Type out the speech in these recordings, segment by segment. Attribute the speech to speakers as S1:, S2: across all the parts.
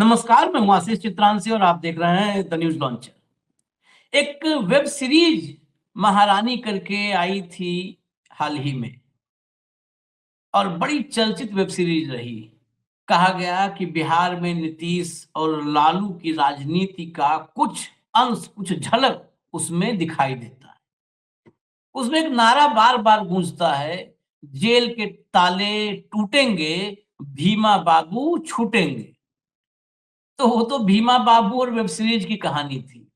S1: नमस्कार, मैं हूं आशीष चित्रांशी और आप देख रहे हैं द न्यूज लॉन्चर। एक वेब सीरीज महारानी करके आई थी हाल ही में और बड़ी चर्चित वेब सीरीज रही। कहा गया कि बिहार में नीतीश और लालू की राजनीति का कुछ अंश, कुछ झलक उसमें दिखाई देता है। उसमें एक नारा बार-बार गूंजता है, जेल के ताले टूटेंगे, भीमा बाबू छूटेंगे। तो वो तो भीमा बाबू और वेब सीरीज की कहानी थी।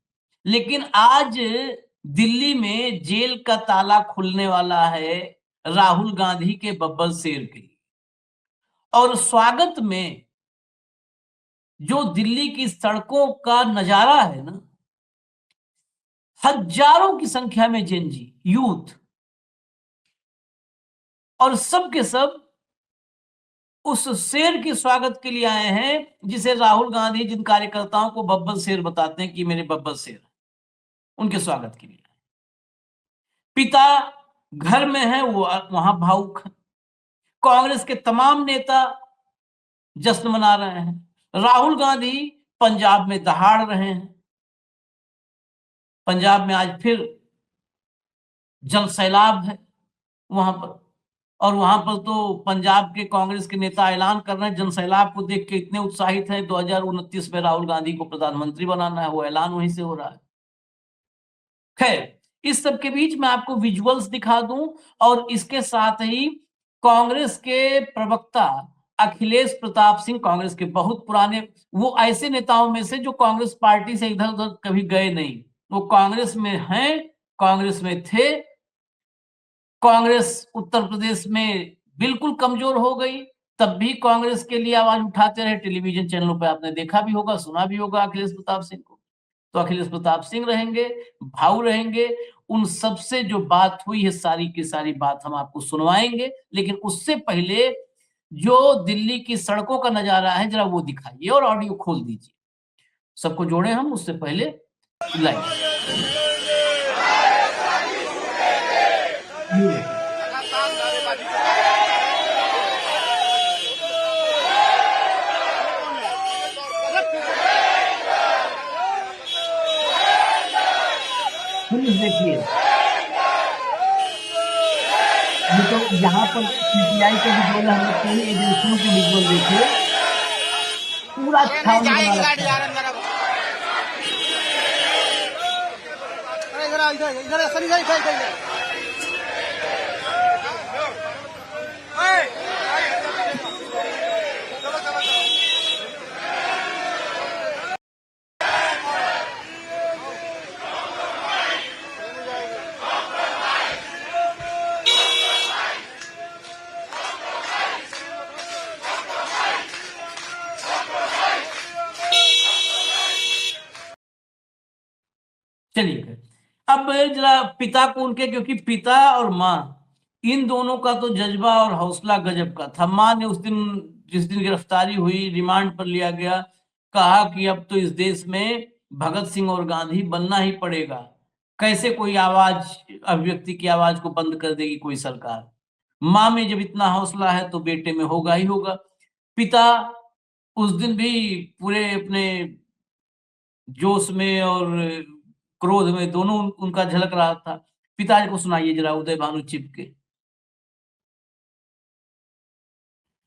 S1: लेकिन आज दिल्ली में जेल का ताला खुलने वाला है राहुल गांधी के बब्बर शेर के लिए। और स्वागत में जो दिल्ली की सड़कों का नजारा है ना, हजारों की संख्या में जेनजी, यूथ और सब के सब उस शेर के स्वागत के लिए आए हैं जिसे राहुल गांधी जिन कार्यकर्ताओं को बब्बर शेर बताते हैं कि मेरे बब्बर शेर, उनके स्वागत के लिए। पिता घर में है, वो वहां भावुक है। कांग्रेस के तमाम नेता जश्न मना रहे हैं। राहुल गांधी पंजाब में दहाड़ रहे हैं। पंजाब में आज फिर जल सैलाब है वहां पर, और वहां पर तो पंजाब के कांग्रेस के नेता ऐलान कर रहे हैं, जन सैलाब को देख के इतने उत्साहित है, 2029 में राहुल गांधी को प्रधानमंत्री बनाना है। वो ऐलान वहीं से हो रहा है। खैर, इस सब के बीच मैं आपको विजुअल्स दिखा दूं और इसके साथ ही कांग्रेस के प्रवक्ता अखिलेश प्रताप सिंह, कांग्रेस के बहुत पुराने, वो ऐसे नेताओं में से जो कांग्रेस पार्टी से इधर-उधर कभी गए नहीं। वो कांग्रेस में हैं, कांग्रेस में थे। कांग्रेस उत्तर प्रदेश में बिल्कुल कमजोर हो गई, तब भी कांग्रेस के लिए आवाज उठाते रहे। टेलीविजन चैनलों पे आपने देखा भी होगा, सुना भी होगा अखिलेश प्रताप सिंह को। तो अखिलेश प्रताप सिंह रहेंगे, भाऊ रहेंगे। उन सबसे जो बात हुई है, सारी की सारी बात हम आपको सुनवाएंगे। लेकिन उससे पहले जो दिल्ली की सड़कों का नजारा है, जरा वो दिखाइए और ऑडियो खोल दीजिए। सबको जोड़े हम, उससे पहले लाइव पुलिस देखिए। ये तो यहाँ पर सीपीआई के विजुअल, हम लोग कई एजेंसियों के विजुअल देखिए, पूरा छावनी बना रखा है। चलिए, अब जरा पिता को उनके, क्योंकि पिता और माँ, इन दोनों का तो जज्बा और हौसला गजब का था। माँ ने उस दिन, जिस दिन गिरफ्तारी हुई, रिमांड पर लिया गया, कहा कि अब तो इस देश में भगत सिंह और गांधी बनना ही पड़ेगा। कैसे कोई आवाज, अभिव्यक्ति की आवाज को बंद कर देगी कोई सरकार। माँ में जब इतना हौसला है तो बेटे में होगा ही होगा। पिता उस दिन भी पूरे अपने जोश में और क्रोध में, दोनों उनका झलक रहा था। पिताजी को सुनाइए जरा, उदय भानु चिप के।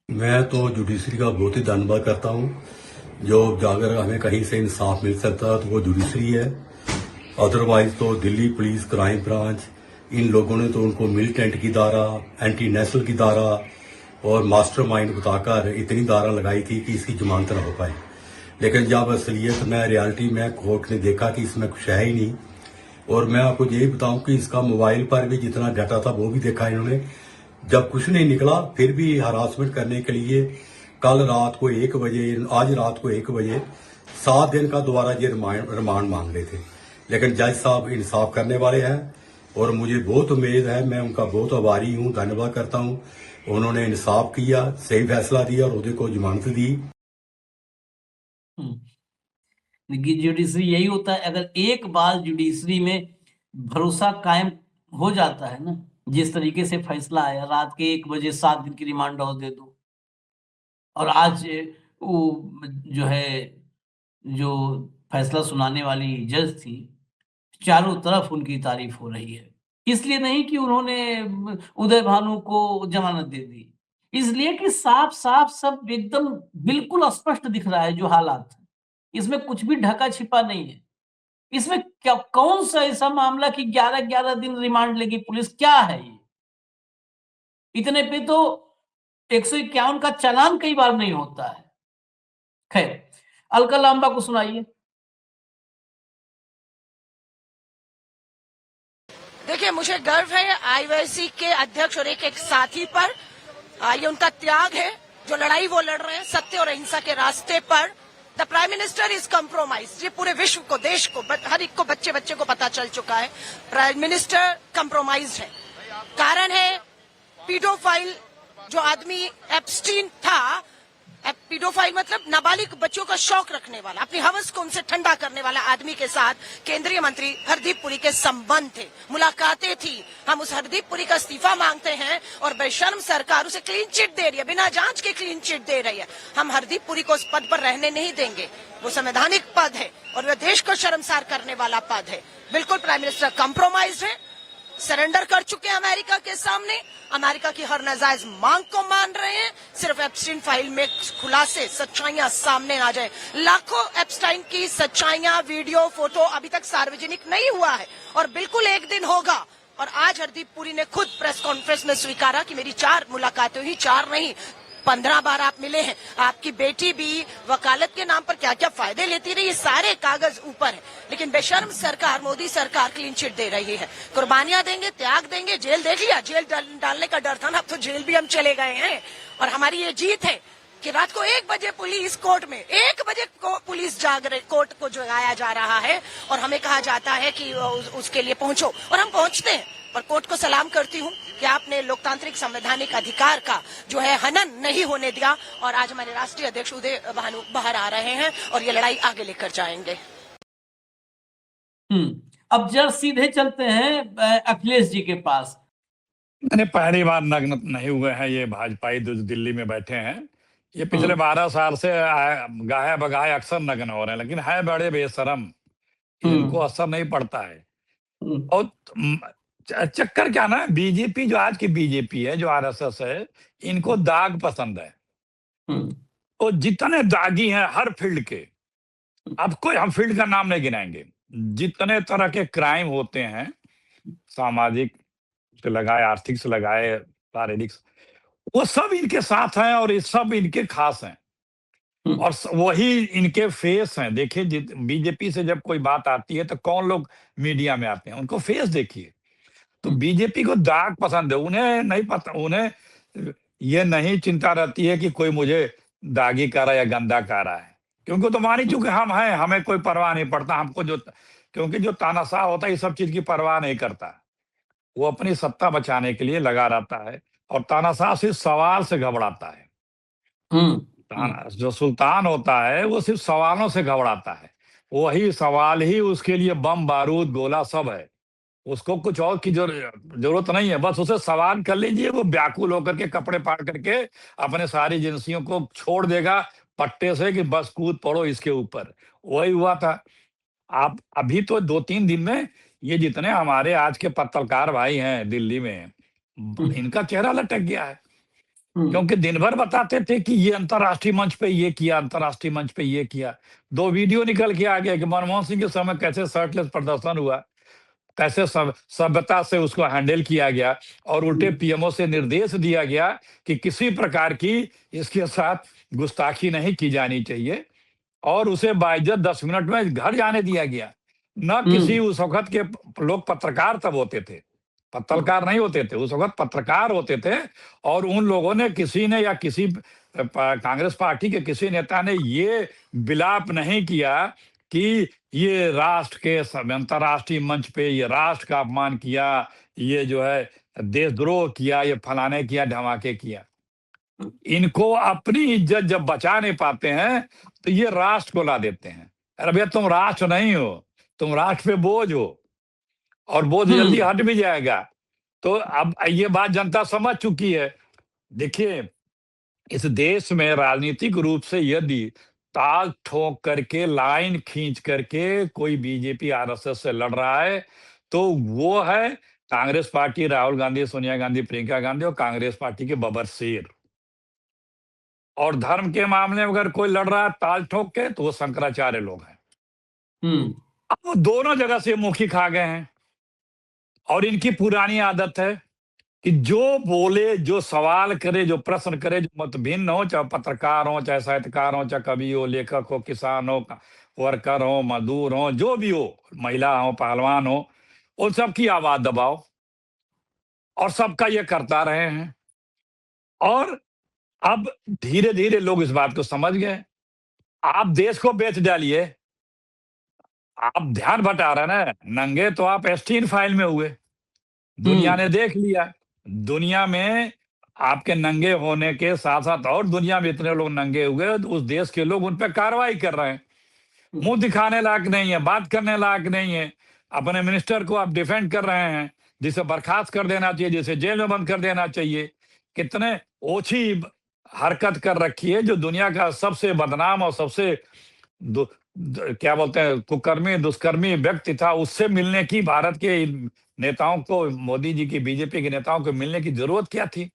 S2: मैं तो जुडिशरी का बहुत ही धन्यवाद करता हूं। जो अगर हमें कहीं से इंसाफ मिल सकता है तो वो जुडिशरी है। अदरवाइज तो दिल्ली पुलिस, क्राइम ब्रांच, इन लोगों ने तो उनको मिलिटेंट की धारा, एंटी नेशनल की धारा और मास्टरमाइंड बताकर इतनी धारा लगाई थी कि इसकी जमानत न हो पाई। लेकिन जब असलियत में, रियलिटी में कोर्ट ने देखा कि इसमें कुछ है ही नहीं। और मैं आपको यही बताऊं कि इसका मोबाइल पर भी जितना डाटा था वो भी देखा इन्होंने। जब कुछ नहीं निकला फिर भी हरासमेंट करने के लिए कल रात को 1 बजे, आज रात को 1 बजे 7 दिन का दोबारा ये रिमांड मांग रहे थे। लेकिन जज साहब इंसाफ करने वाले हैं और मुझे बहुत उम्मीद है, मैं उनका बहुत आभारी हूं, धन्यवाद करता हूं। उन्होंने इंसाफ किया, सही फैसला दिया और उदय को जमानत दी।
S1: जुडिशरी यही होता है। अगर एक बार जुडिशरी में भरोसा कायम हो जाता है ना, जिस तरीके से फैसला आया, रात के 1 बजे 7 दिन की रिमांड और दे दो, और आज वो जो है, जो फैसला सुनाने वाली जज थी, चारों तरफ उनकी तारीफ हो रही है। इसलिए नहीं कि उन्होंने उदय भानु को जमानत दे दी, इसलिए कि साफ-साफ सब एकदम बिल्कुल स्पष्ट दिख रहा है जो हालात हैं। इसमें कुछ भी ढका-छिपा नहीं है। इसमें क्या कौन-सा ऐसा मामला कि 11-11 दिन रिमांड लेगी पुलिस, क्या है ये? इतने पे तो 151 का चालान कई बार नहीं होता है। खैर, अलका लांबा को सुनाइए।
S3: देखिए, मुझे गर्व है आईओएसी के अध्यक्ष और एक साथी पर। ये उनका त्याग है, जो लड़ाई वो लड़ रहे हैं सत्य और अहिंसा के रास्ते पर। The prime minister is compromise. ये पूरे विश्व को, देश को, हर एक को, बच्चे बच्चे को पता चल चुका है प्राइम मिनिस्टर कम्प्रोमाइज है। कारण है पीडोफाइल जो आदमी एप्स्टीन था। पीडोफाइल मतलब नाबालिग बच्चों का शौक रखने वाला, अपनी हवस को उनसे ठंडा करने वाला आदमी के साथ केंद्रीय मंत्री हरदीप पुरी के संबंध थे, मुलाकातें थी। हम उस हरदीप पुरी का इस्तीफा मांगते हैं और बेशर्म सरकार उसे क्लीन चिट दे रही है, बिना जांच के क्लीन चिट दे रही है। हम हरदीप पुरी को उस पद पर रहने नहीं देंगे। वो संवैधानिक पद है और वह देश को शर्मसार करने वाला पद है। बिल्कुल प्राइम मिनिस्टर कम्प्रोमाइज है, सरेंडर कर चुके हैं अमेरिका के सामने, अमेरिका की हर नाजायज मांग को मान रहे हैं। सिर्फ एप्स्टाइन फाइल में खुलासे, सच्चाइयां सामने आ जाए। लाखों एप्स्टाइन की सच्चाइयां, वीडियो, फोटो अभी तक सार्वजनिक नहीं हुआ है और बिल्कुल एक दिन होगा। और आज हरदीप पुरी ने खुद प्रेस कॉन्फ्रेंस में स्वीकारा कि मेरी 4 मुलाकातें हुई, 4 नहीं 15 बार आप मिले हैं। आपकी बेटी भी वकालत के नाम पर क्या क्या फायदे लेती रही, ये सारे कागज ऊपर है। लेकिन बेशर्म सरकार, मोदी सरकार क्लीन चिट दे रही है। कुर्बानियां देंगे, त्याग देंगे। जेल देख लिया, जेल डालने का डर था ना, अब तो जेल भी हम चले गए हैं। और हमारी ये जीत है कि रात को 1 बजे पुलिस कोर्ट में, 1 बजे को पुलिस जाग रही, कोर्ट को जगाया जा रहा है और हमें कहा जाता है कि उसके लिए पहुंचो, और हम पहुंचते हैं। और कोर्ट को सलाम करती हूं कि आपने लोकतांत्रिक संवैधानिक अधिकार का जो है हनन नहीं होने दिया। और आज हमारे राष्ट्रीय अध्यक्ष उदय भानु बाहर आ रहे हैं और ये लड़ाई आगे लेकर जाएंगे।
S1: अब जरा सीधे चलते हैं अखिलेश जी के पास।
S4: मैंने पहली बार नग्न नहीं हुए हैं ये भाजपाई जो दिल्ली में बैठे हैं। ये पिछले 12 साल से गाहे बगाहे अक्सर नग्न हो रहे हैं, लेकिन है बड़े बेशरम, इनको असर नहीं पड़ता है। और चक्कर क्या ना, बीजेपी जो आज की बीजेपी है, जो आरएसएस है, इनको दाग पसंद है। तो जितने दागी हैं हर फील्ड के, अब कोई हम फील्ड का नाम नहीं गिनाएंगे, जितने तरह के क्राइम होते हैं, सामाजिक से लगाए, आर्थिक से लगाए, शारीरिक, वो सब इनके साथ हैं और ये सब इनके खास हैं और वही इनके फेस हैं। देखिए, बीजेपी से जब कोई बात आती है तो कौन लोग मीडिया में आते हैं, उनको फेस देखिए। तो बीजेपी को दाग पसंद है, उन्हें नहीं पता, उन्हें ये नहीं चिंता रहती है कि कोई मुझे दागी कर रहा है या गंदा कर रहा है, क्योंकि तो मान ही चुके हम हैं, हमें कोई परवाह नहीं पड़ता हमको। जो क्योंकि जो तानाशाह होता है, ये सब चीज की परवाह नहीं करता, वो अपनी सत्ता बचाने के लिए लगा रहता है और तानाशाह सिर्फ सवाल से घबराता है। जो सुल्तान होता है वो सिर्फ सवालों से घबराता है, वही सवाल ही उसके लिए बम, बारूद, गोला सब है। उसको कुछ और की जरूरत नहीं है, बस उसे सवाल कर लीजिए, वो व्याकुल होकर के कपड़े फाड़ करके अपने सारी एजेंसियों को छोड़ देगा पट्टे से कि बस कूद पड़ो इसके ऊपर। वही हुआ था। आप अभी तो 2-3 दिन में ये जितने हमारे आज के पत्रकार भाई हैं दिल्ली में, इनका चेहरा लटक गया है, क्योंकि दिन भर बताते थे कि ये अंतर्राष्ट्रीय मंच पे ये किया, अंतर्राष्ट्रीय मंच पे ये किया। 2 वीडियो निकल के आ गया कि मनमोहन सिंह के समय कैसे शर्टलेस प्रदर्शन हुआ, कैसे सभ्यता से उसको हैंडल किया गया और उल्टे पीएमओ से निर्देश दिया गया कि किसी प्रकार की इसके साथ गुस्ताखी नहीं की जानी चाहिए और उसे बाइज्जत 10 मिनट में घर जाने दिया गया। न किसी उस वक्त के लोग पत्रकार तब होते थे, पत्रकार नहीं होते थे उस वक्त, पत्रकार होते थे। और उन लोगों ने, किसी ने या किसी कांग्रेस पार्टी के किसी नेता ने ये विलाप नहीं किया कि ये राष्ट्र के अंतर्राष्ट्रीय मंच पे ये राष्ट्र का अपमान किया, ये जो है देशद्रोह किया, ये फलाने किया, धमाके किया। इनको अपनी इज्जत जब बचा नहीं पाते हैं तो ये राष्ट्र को ला देते हैं। अरे भैया, तुम राष्ट्र नहीं हो, तुम राष्ट्र पे बोझ हो और बोझ जल्दी हट भी जाएगा। तो अब ये बात जनता समझ चुकी है। देखिए, इस देश में राजनीतिक रूप से यदि ताल ठोक करके लाइन खींच करके कोई बीजेपी आरएसएस से लड़ रहा है तो वो है कांग्रेस पार्टी, राहुल गांधी, सोनिया गांधी, प्रियंका गांधी और कांग्रेस पार्टी के बबरशेर। और धर्म के मामले में अगर कोई लड़ रहा है ताल ठोक के तो वो शंकराचार्य लोग हैं। अब वो दोनों जगह से मुखी खा गए हैं और इनकी पुरानी आदत है कि जो बोले, जो सवाल करे, जो प्रश्न करे, जो मत भिन्न हो, चाहे पत्रकार हो, चाहे साहित्यकार हो, चाहे कवि हो, लेखक हो, किसान हो, वर्कर हो, मजदूर हो, जो भी हो, महिला हो, पहलवान हो, उन सबकी आवाज दबाओ और सबका ये करता रहे हैं। और अब धीरे धीरे लोग इस बात को समझ गए। आप देश को बेच डालिए, आप ध्यान बटा रहे ना, नंगे तो आप एस्टीन फाइल में हुए, दुनिया ने देख लिया। दुनिया में आपके नंगे होने के साथ साथ और दुनिया में इतने लोग नंगे हुए, उस देश के लोग उन पर कार्रवाई कर रहे हैं। मुंह दिखाने लायक नहीं है, बात करने लायक नहीं है। अपने मिनिस्टर को आप डिफेंड कर रहे हैं, जिसे बर्खास्त कर देना चाहिए, जिसे जेल में बंद कर देना चाहिए। कितने ओछी हरकत कर रखी है। जो दुनिया का सबसे बदनाम और सबसे क्या बोलते हैं कुकर्मी दुष्कर्मी व्यक्ति था, उससे मिलने की भारत के नेताओं को, मोदी जी की बीजेपी के नेताओं को मिलने की जरूरत क्या थी।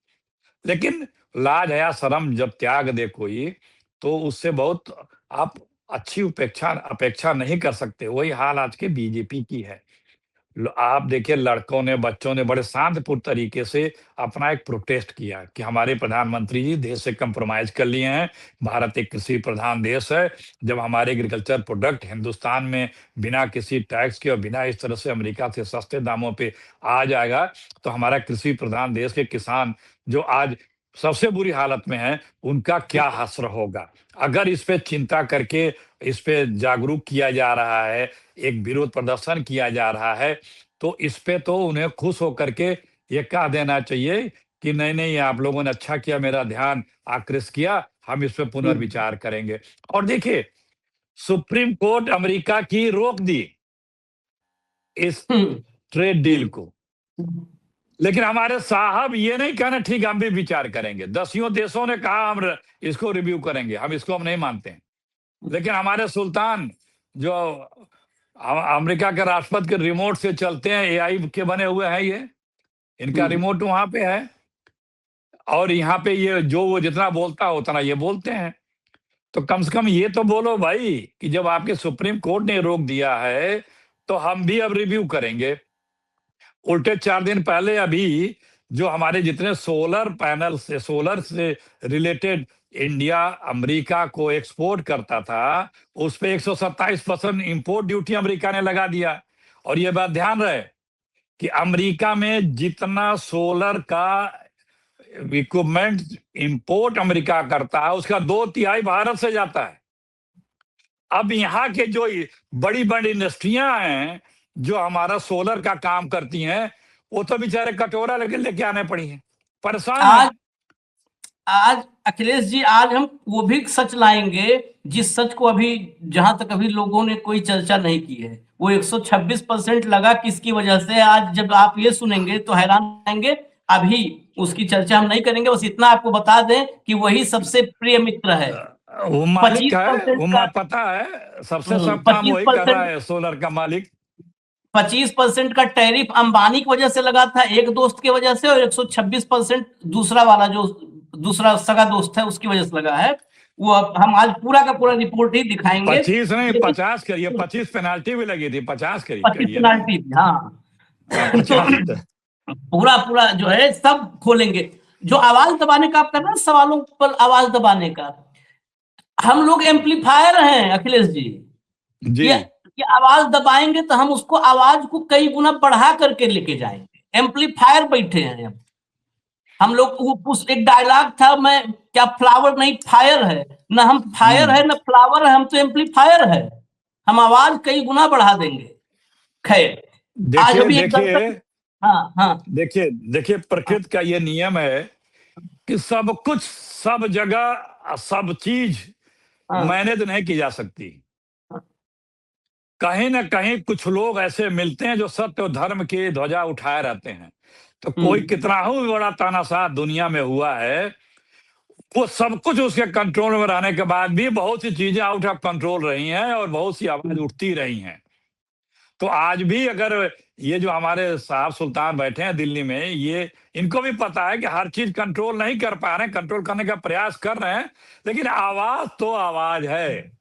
S4: लेकिन लाज हया शर्म जब त्याग दे कोई, तो उससे बहुत आप अच्छी अपेक्षा नहीं कर सकते। वही हाल आज के बीजेपी की है। आप देखिए, लड़कों ने, बच्चों ने बड़े शांतिपूर्ण तरीके से अपना एक प्रोटेस्ट किया कि हमारे प्रधानमंत्री जी देश से कंप्रोमाइज कर लिए हैं। भारत एक कृषि प्रधान देश है। जब हमारे एग्रीकल्चर प्रोडक्ट हिंदुस्तान में बिना किसी टैक्स के और बिना इस तरह से अमेरिका से सस्ते दामों पे आ जाएगा, तो हमारा कृषि प्रधान देश के किसान जो आज सबसे बुरी हालत में है, उनका क्या हश्र होगा। अगर इस पे चिंता करके इस पे जागरूक किया जा रहा है, एक विरोध प्रदर्शन किया जा रहा है, तो इस पे तो उन्हें खुश होकर के ये कह देना चाहिए कि नहीं नहीं, आप लोगों ने अच्छा किया, मेरा ध्यान आकृष्ट किया, हम इस पे पुनर्विचार करेंगे। और देखिए, सुप्रीम कोर्ट अमेरिका की रोक दी इस ट्रेड डील को, लेकिन हमारे साहब ये नहीं कहना ठीक हम भी विचार करेंगे। 10 देशों ने कहा हम इसको रिव्यू करेंगे, हम इसको हम नहीं मानते हैं। लेकिन हमारे सुल्तान जो अमेरिका के राष्ट्रपति के रिमोट से चलते हैं, एआई के बने हुए हैं, ये इनका रिमोट वहां पे है और यहाँ पे ये जो वो जितना बोलता है उतना ये बोलते हैं। तो कम से कम ये तो बोलो भाई कि जब आपके सुप्रीम कोर्ट ने रोक दिया है तो हम भी अब रिव्यू करेंगे। उल्टे 4 दिन पहले अभी जो हमारे जितने सोलर पैनल से, सोलर से रिलेटेड इंडिया अमेरिका को एक्सपोर्ट करता था, उस पे 127% इंपोर्ट ड्यूटी अमेरिका ने लगा दिया। और ये बात ध्यान रहे कि अमेरिका में जितना सोलर का इक्विपमेंट इंपोर्ट अमेरिका करता है, उसका 2/3 भारत से जाता है। अब यहाँ के जो बड़ी बड़ी इंडस्ट्रियां हैं जो हमारा सोलर का काम करती हैं, वो तो बेचारे कटोरा लेके आने पड़ी हैं, परेशान हैं।
S1: आज अखिलेश जी, आज हम वो भी सच लाएंगे जिस सच को अभी जहां तक अभी लोगों ने कोई चर्चा नहीं की है। वो 126% लगा किसकी वजह से, आज जब आप ये सुनेंगे तो हैरान रहेंगे। अभी उसकी चर्चा हम नहीं करेंगे, बस इतना आपको बता दें कि वही सबसे प्रिय मित्र है।
S4: वो मालिक है,
S1: 25%
S4: वो पता है, सबसे सब काम वही कर रहा है, सोलर का मालिक।
S1: 25% का टैरिफ अंबानी की वजह से लगा था, एक दोस्त की वजह से, और 126% दूसरा वाला जो दूसरा सगा दोस्त है उसकी वजह से लगा है। वो हम आज पूरा का पूरा रिपोर्ट ही दिखाएंगे।
S4: 25 नहीं 50 करिए, 25 पेनाल्टी भी लगी थी, 50 करिए,
S1: 25 पेनाल्टी थी, हाँ। तो
S4: 50
S1: पूरा जो है सब खोलेंगे। जो आवाज दबाने का आप कर रहे हैं, सवालों पर आवाज दबाने का, हम लोग एम्पलीफायर हैं अखिलेश जी।
S4: जी,
S1: कि आवाज दबाएंगे तो हम उसको आवाज को कई गुना बढ़ा करके लेके जाएंगे। एम्पलीफायर बैठे हैं हम लोग। एक डायलॉग था, मैं क्या फ्लावर नहीं फायर है, ना हम फायर है ना फ्लावर है, हम तो एम्पलीफायर है। हम आवाज कई गुना बढ़ा देंगे। खैर, आज अभी
S4: देखिए प्रकृति का ये नियम है कि सब कुछ, सब जगह, सब चीज मैनेज नहीं की जा सकती। कहीं ना कहीं कुछ लोग ऐसे मिलते हैं जो सत्य और धर्म की ध्वजा उठाए रहते हैं। तो कोई कितना ही बड़ा तानाशाह दुनिया में हुआ है, वो सब कुछ उसके कंट्रोल में रहने के बाद भी बहुत सी चीजें आउट ऑफ कंट्रोल रही हैं और बहुत सी आवाज उठती रही हैं। तो आज भी अगर ये जो हमारे साहब सुल्तान बैठे हैं दिल्ली में, ये इनको भी पता है कि हर चीज कंट्रोल नहीं कर पा रहे हैं, कंट्रोल करने का प्रयास कर रहे हैं, लेकिन आवाज तो आवाज है,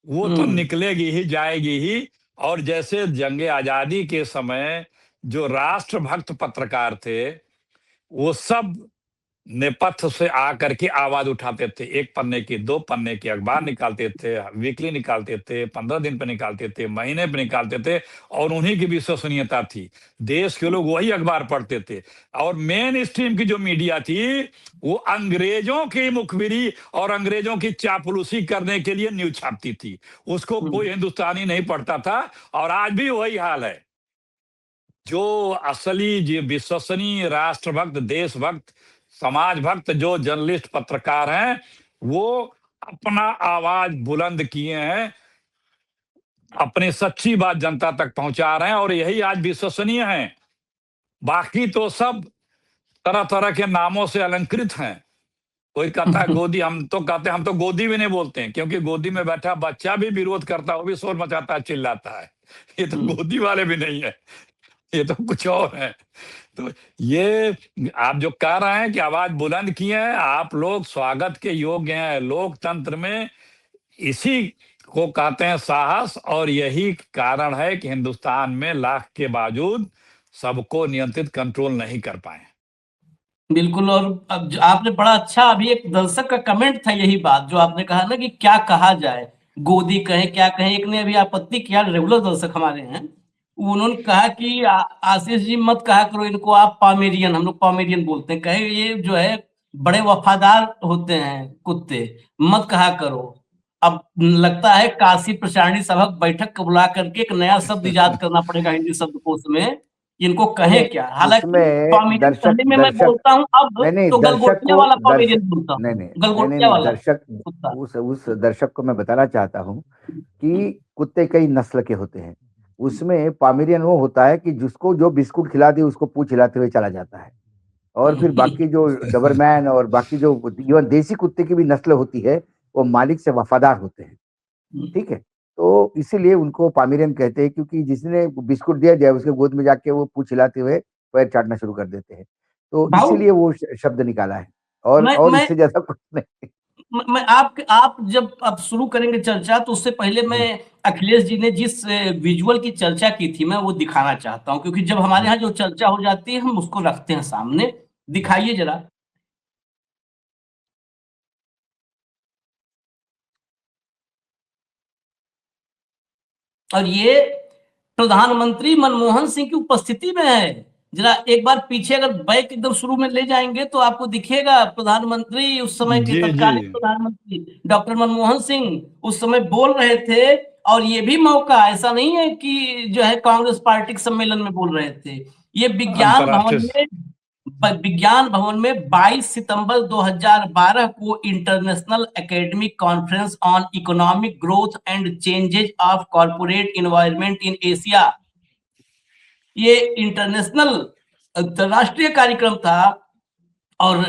S4: वो तो निकलेगी ही, जाएगी ही। और जैसे जंग आजादी के समय जो राष्ट्रभक्त पत्रकार थे, वो सब नेपथ्य से आकर के आवाज उठाते थे। 1 पन्ने की, 2 पन्ने की अखबार निकालते थे, वीकली निकालते थे, 15 दिन पे निकालते थे, महीने पे निकालते थे, और उन्हीं की विश्वसनीयता थी। देश के लोग वही अखबार पढ़ते थे। और मेन स्ट्रीम की जो मीडिया थी, वो अंग्रेजों की मुखबिरी और अंग्रेजों की चापलूसी करने के लिए न्यूज छापती थी। उसको कोई हिंदुस्तानी नहीं पढ़ता था, और आज भी वही हाल है। जो असली जो विश्वसनीय राष्ट्रभक्त, देशभक्त, समाज भक्त जो जर्नलिस्ट पत्रकार हैं, वो अपना आवाज बुलंद किए हैं, अपनी सच्ची बात जनता तक पहुंचा रहे हैं, और यही आज विश्वसनीय है। बाकी तो सब तरह तरह के नामों से अलंकृत हैं। कोई कहता है गोदी, हम तो कहते हैं हम तो गोदी भी नहीं बोलते हैं, क्योंकि गोदी में बैठा बच्चा भी विरोध करता है, वो भी शोर मचाता है, चिल्लाता है। ये तो गोदी वाले भी नहीं है, ये तो कुछ और है। तो ये आप जो कह रहे हैं कि आवाज बुलंद किए हैं, आप लोग स्वागत के योग्य हैं। लोकतंत्र में इसी को कहते हैं साहस, और यही कारण है कि हिंदुस्तान में लाख के बावजूद सबको नियंत्रित कंट्रोल नहीं कर पाए।
S1: बिल्कुल। और अब आपने बड़ा अच्छा, अभी एक दर्शक का कमेंट था यही बात जो आपने कहा ना कि क्या कहा जाए, गोदी कहें क्या कहें। एक ने अभी आपत्ति किया, रेगुलर दर्शक हमारे हैं, उन्होंने कहा कि आशीष जी मत कहा करो इनको आप पामेरियन, हम लोग पामेरियन बोलते हैं, कहे ये जो है बड़े वफादार होते हैं कुत्ते, मत कहा करो। अब लगता है काशी प्रचारणी सभा बैठक को बुला करके एक नया शब्द इजाद करना पड़ेगा हिंदी शब्दकोश में, इनको कहें क्या। हालांकि
S5: उसमें
S1: पामेरियन पहले में मैं बोलता हूँ, अब
S5: नहीं
S1: तो
S5: दर्शक
S1: गलगोटिया
S5: को
S1: वाला पामेरियन
S5: दर्शक
S1: बोलता
S5: नहीं
S1: हूँ,
S5: नहीं
S1: गलगोटिया वाला
S5: दर्शक
S1: कुत्ता।
S5: उस दर्शक को मैं बताना चाहता हूँ कि कुत्ते कई नस्ल के होते हैं। उसमें पामेरियन वो होता है कि जिसको जो बिस्कुट खिला दे उसको पूंछ हिलाते हुए चला जाता है, और फिर बाकी जो डबरमैन और बाकी जो इवन देसी कुत्ते की भी नस्ल होती है, वो मालिक से वफादार होते हैं। ठीक है, तो इसीलिए उनको पामेरियन कहते हैं, क्योंकि जिसने बिस्कुट दिया जाए उसके गोद में जाके वो पूंछ हिलाते हुए पैर चाटना शुरू कर देते हैं। तो
S1: भाऊ
S5: इसीलिए वो शब्द निकाला है, और
S1: मैं
S5: इससे ज्यादा कुछ नहीं।
S1: मैं आप जब अब शुरू करेंगे चर्चा, तो उससे पहले मैं अखिलेश जी ने जिस विजुअल की चर्चा की थी मैं वो दिखाना चाहता हूं, क्योंकि जब हमारे यहाँ जो चर्चा हो जाती है हम उसको रखते हैं सामने। दिखाइए जरा। और ये प्रधानमंत्री मनमोहन सिंह की उपस्थिति में है। जरा एक बार पीछे अगर बैक एकदम शुरू में ले जाएंगे तो आपको दिखेगा प्रधानमंत्री, उस समय के
S4: जी जी।
S1: तत्कालीन प्रधानमंत्री डॉक्टर मनमोहन सिंह उस समय बोल रहे थे। और ये भी मौका ऐसा नहीं है कि जो है कांग्रेस पार्टी के सम्मेलन में बोल रहे थे, ये
S4: अंतर्राष्ट्रीय।
S1: विज्ञान भवन में 22 सितंबर 2012 को international academic conference on economic growth and changes of corporate environment in Asia, ये इंटरनेशनल अंतरराष्ट्रीय कार्यक्रम था। और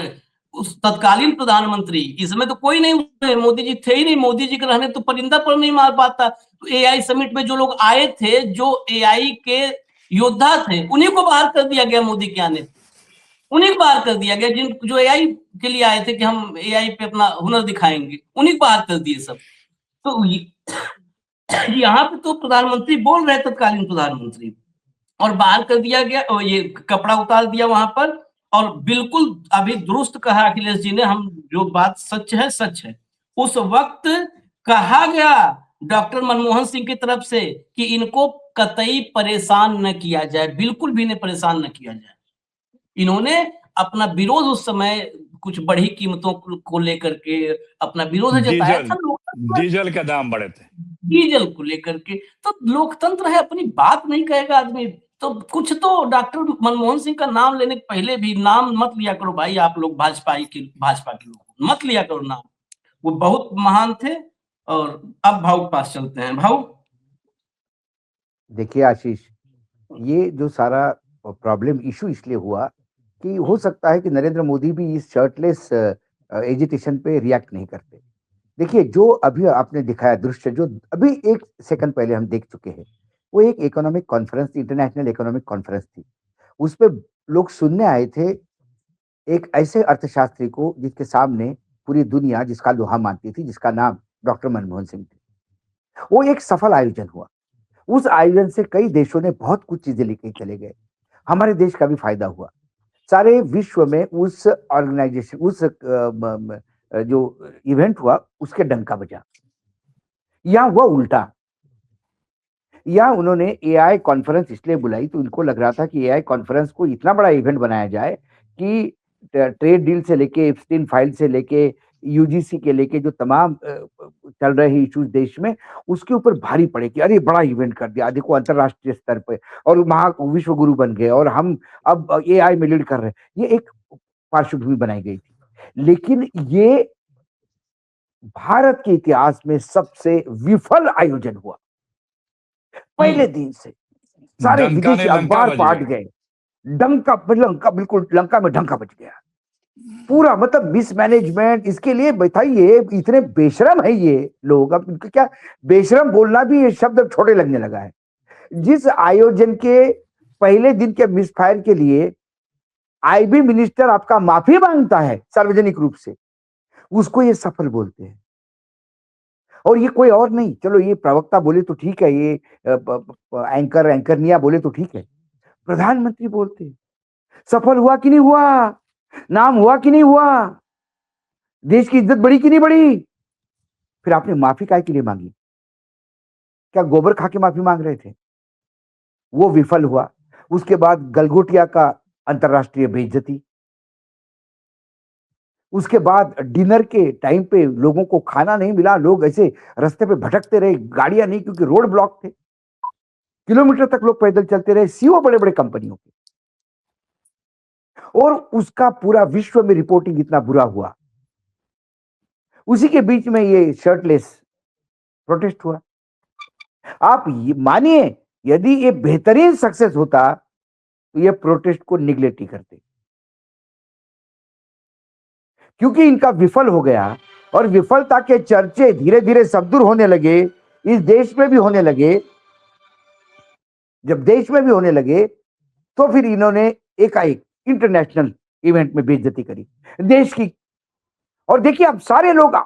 S1: उस तत्कालीन प्रधानमंत्री, इसमें तो कोई नहीं, मोदी जी थे ही नहीं, मोदी जी के रहने तो परिंदा पर नहीं मार पाता। तो एआई समिट में जो लोग आए थे, जो एआई के योद्धा थे, उन्हीं को बाहर कर दिया गया मोदी के आने, उन्हीं को बाहर कर दिया गया। जिन जो एआई के लिए आए थे कि हम एआई पे अपना हुनर दिखाएंगे, उन्हीं को बाहर कर दिए सब। तो यहाँ पे तो प्रधानमंत्री बोल रहे, तत्कालीन प्रधानमंत्री, और बाहर कर दिया गया, और ये कपड़ा उतार दिया वहां पर। और बिल्कुल अभी दुरुस्त कहा अखिलेश जी ने, हम जो बात सच है सच है। उस वक्त कहा गया डॉक्टर मनमोहन सिंह की तरफ से कि इनको कतई परेशान न किया जाए, बिल्कुल भी नहीं परेशान न किया जाए। इन्होंने अपना विरोध उस समय कुछ बढ़ी कीमतों को लेकर के अपना विरोध जताया
S4: डीजल
S1: था।
S4: डीजल के दाम बढ़े थे,
S1: डीजल को लेकर के। तो लोकतंत्र है, अपनी बात नहीं कहेगा आदमी तो कुछ तो। डॉक्टर मनमोहन सिंह का नाम लेने के पहले भी, नाम मत लिया करो भाई, आप लोग भाजपा के लोग मत लिया करो नाम, वो बहुत महान थे। और अब भाऊ के पास चलते हैं। भाऊ
S5: देखिए आशीष, ये जो सारा प्रॉब्लम इशू इसलिए हुआ कि हो सकता है कि नरेंद्र मोदी भी इस शर्टलेस एजिटेशन पे रिएक्ट नहीं करते। देखिए, जो अभी आपने दिखाया दृश्य, जो अभी 1 सेकंड पहले हम देख चुके हैं, वो एक इकोनॉमिक कॉन्फ्रेंस थी, इंटरनेशनल इकोनॉमिक कॉन्फ्रेंस थी। उसपे लोग सुनने आए थे एक ऐसे अर्थशास्त्री को जिसके सामने पूरी दुनिया जिसका लोहा मानती थी, जिसका नाम डॉक्टर मनमोहन सिंह थे। वो एक सफल आयोजन हुआ। उस आयोजन से कई देशों ने बहुत कुछ चीजें लेके चले गए। हमारे देश का भी फायदा हुआ। सारे विश्व में उस ऑर्गेनाइजेशन, उस जो इवेंट हुआ, उसके डंका बजा। या हुआ उल्टा, या उन्होंने एआई कॉन्फ्रेंस इसलिए बुलाई तो उनको लग रहा था कि एआई कॉन्फ्रेंस को इतना बड़ा इवेंट बनाया जाए कि ट्रेड डील से लेके, एप्स्टीन फाइल से लेके, यूजीसी के लेके जो तमाम चल रहे इश्यूज देश में, उसके ऊपर भारी पड़े कि अरे बड़ा इवेंट कर दिया, देखो अंतरराष्ट्रीय स्तर पे, और महा विश्व गुरु बन गए और हम अब एआई में लीड कर रहे हैं। ये एक पार्श्वभूमि बनाई गई थी। लेकिन ये भारत के इतिहास में सबसे विफल आयोजन हुआ। पहले दिन से सारे
S4: डंका
S5: विदेशी
S4: ने लंका
S5: अखबार
S4: बज
S5: पाट
S4: गया।
S5: गए। लंका बिल्कुल लंका में डंका बज गया पूरा। मतलब मिसमैनेजमेंट, इसके लिए बताइए, इतने बेशरम है ये लोग। अब इनका क्या, बेशरम बोलना भी ये शब्द छोटे लगने लगा है। जिस आयोजन के पहले दिन के मिसफायर के लिए आईबी मिनिस्टर आपका माफी मांगता है सार्वजनिक रूप से, उसको ये सफल बोलते हैं। और ये कोई और नहीं, चलो ये प्रवक्ता बोले तो ठीक है, ये एंकरनिया बोले तो ठीक है, प्रधानमंत्री बोलते हैं। सफल हुआ कि नहीं हुआ, नाम हुआ कि नहीं हुआ, देश की इज्जत बढ़ी कि नहीं बढ़ी। फिर आपने माफी काहे के लिए मांगी? क्या गोबर खा के माफी मांग रहे थे? वो विफल हुआ। उसके बाद गलगोटिया का अंतरराष्ट्रीय बेइज्जती। उसके बाद डिनर के टाइम पे लोगों को खाना नहीं मिला, लोग ऐसे रास्ते पे भटकते रहे, गाड़ियां नहीं, क्योंकि रोड ब्लॉक थे, किलोमीटर तक लोग पैदल चलते रहे, सीईओ बड़े बड़े कंपनियों के। और उसका पूरा विश्व में रिपोर्टिंग इतना बुरा हुआ। उसी के बीच में ये शर्टलेस प्रोटेस्ट हुआ। आप मानिए, यदि ये बेहतरीन सक्सेस होता तो ये प्रोटेस्ट को निगलेक्ट ही करते, क्योंकि इनका विफल हो गया। और विफलता के चर्चे धीरे धीरे सबदूर होने लगे, इस देश में भी होने लगे। जब देश में भी होने लगे तो फिर इन्होंने एकाएक इंटरनेशनल इवेंट में बेइज्जती करी देश की। और देखिए, अब सारे लोग,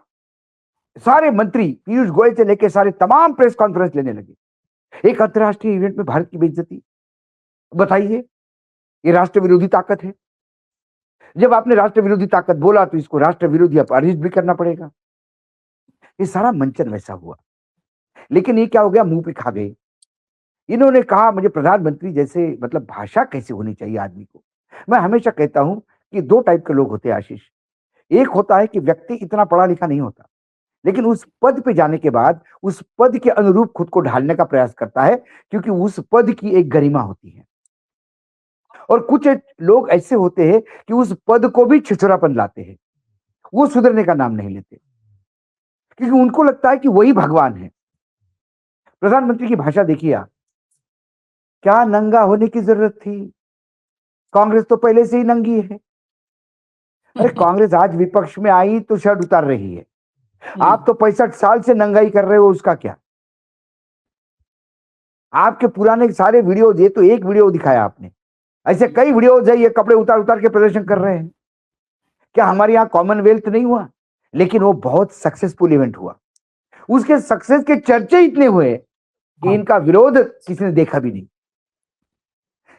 S5: सारे मंत्री, पीयूष गोयल से लेकर सारे तमाम प्रेस कॉन्फ्रेंस लेने लगे। एक अंतरराष्ट्रीय इवेंट में भारत की बेइज्जती, बताइए, ये राष्ट्र विरोधी ताकत है। जब आपने राष्ट्र विरोधी ताकत बोला तो इसको राष्ट्र विरोधी अपराधित भी करना पड़ेगा। ये सारा मंचन वैसा हुआ। लेकिन ये क्या हो गया, मुंह पे खा गए। इन्होंने कहा, मुझे प्रधानमंत्री जैसे, मतलब भाषा कैसे होनी चाहिए आदमी को। मैं हमेशा कहता हूं कि 2 टाइप के लोग होते हैं आशीष। एक होता है कि व्यक्ति इतना पढ़ा लिखा नहीं होता, लेकिन उस पद पे जाने के बाद उस पद के अनुरूप खुद को ढालने का प्रयास करता है, क्योंकि उस पद की एक गरिमा होती है। और कुछ लोग ऐसे होते हैं कि उस पद को भी छिछोरापन लाते हैं, वो सुधरने का नाम नहीं लेते, क्योंकि उनको लगता है कि वही भगवान है। प्रधानमंत्री की भाषा देखिए आप, क्या नंगा होने की जरूरत थी, कांग्रेस तो पहले से ही नंगी है। अरे कांग्रेस आज विपक्ष में आई तो शर्ट उतार रही है, आप तो 65 साल से नंगाई कर रहे हो, उसका क्या? आपके पुराने सारे वीडियो, ये तो एक वीडियो दिखाया आपने, ऐसे कई वीडियो है, ये कपड़े उतार उतार के प्रदर्शन कर रहे हैं। क्या हमारे यहाँ कॉमनवेल्थ नहीं हुआ? लेकिन वो बहुत सक्सेसफुल इवेंट हुआ। उसके सक्सेस के चर्चे इतने हुए कि इनका विरोध किसी ने देखा भी नहीं।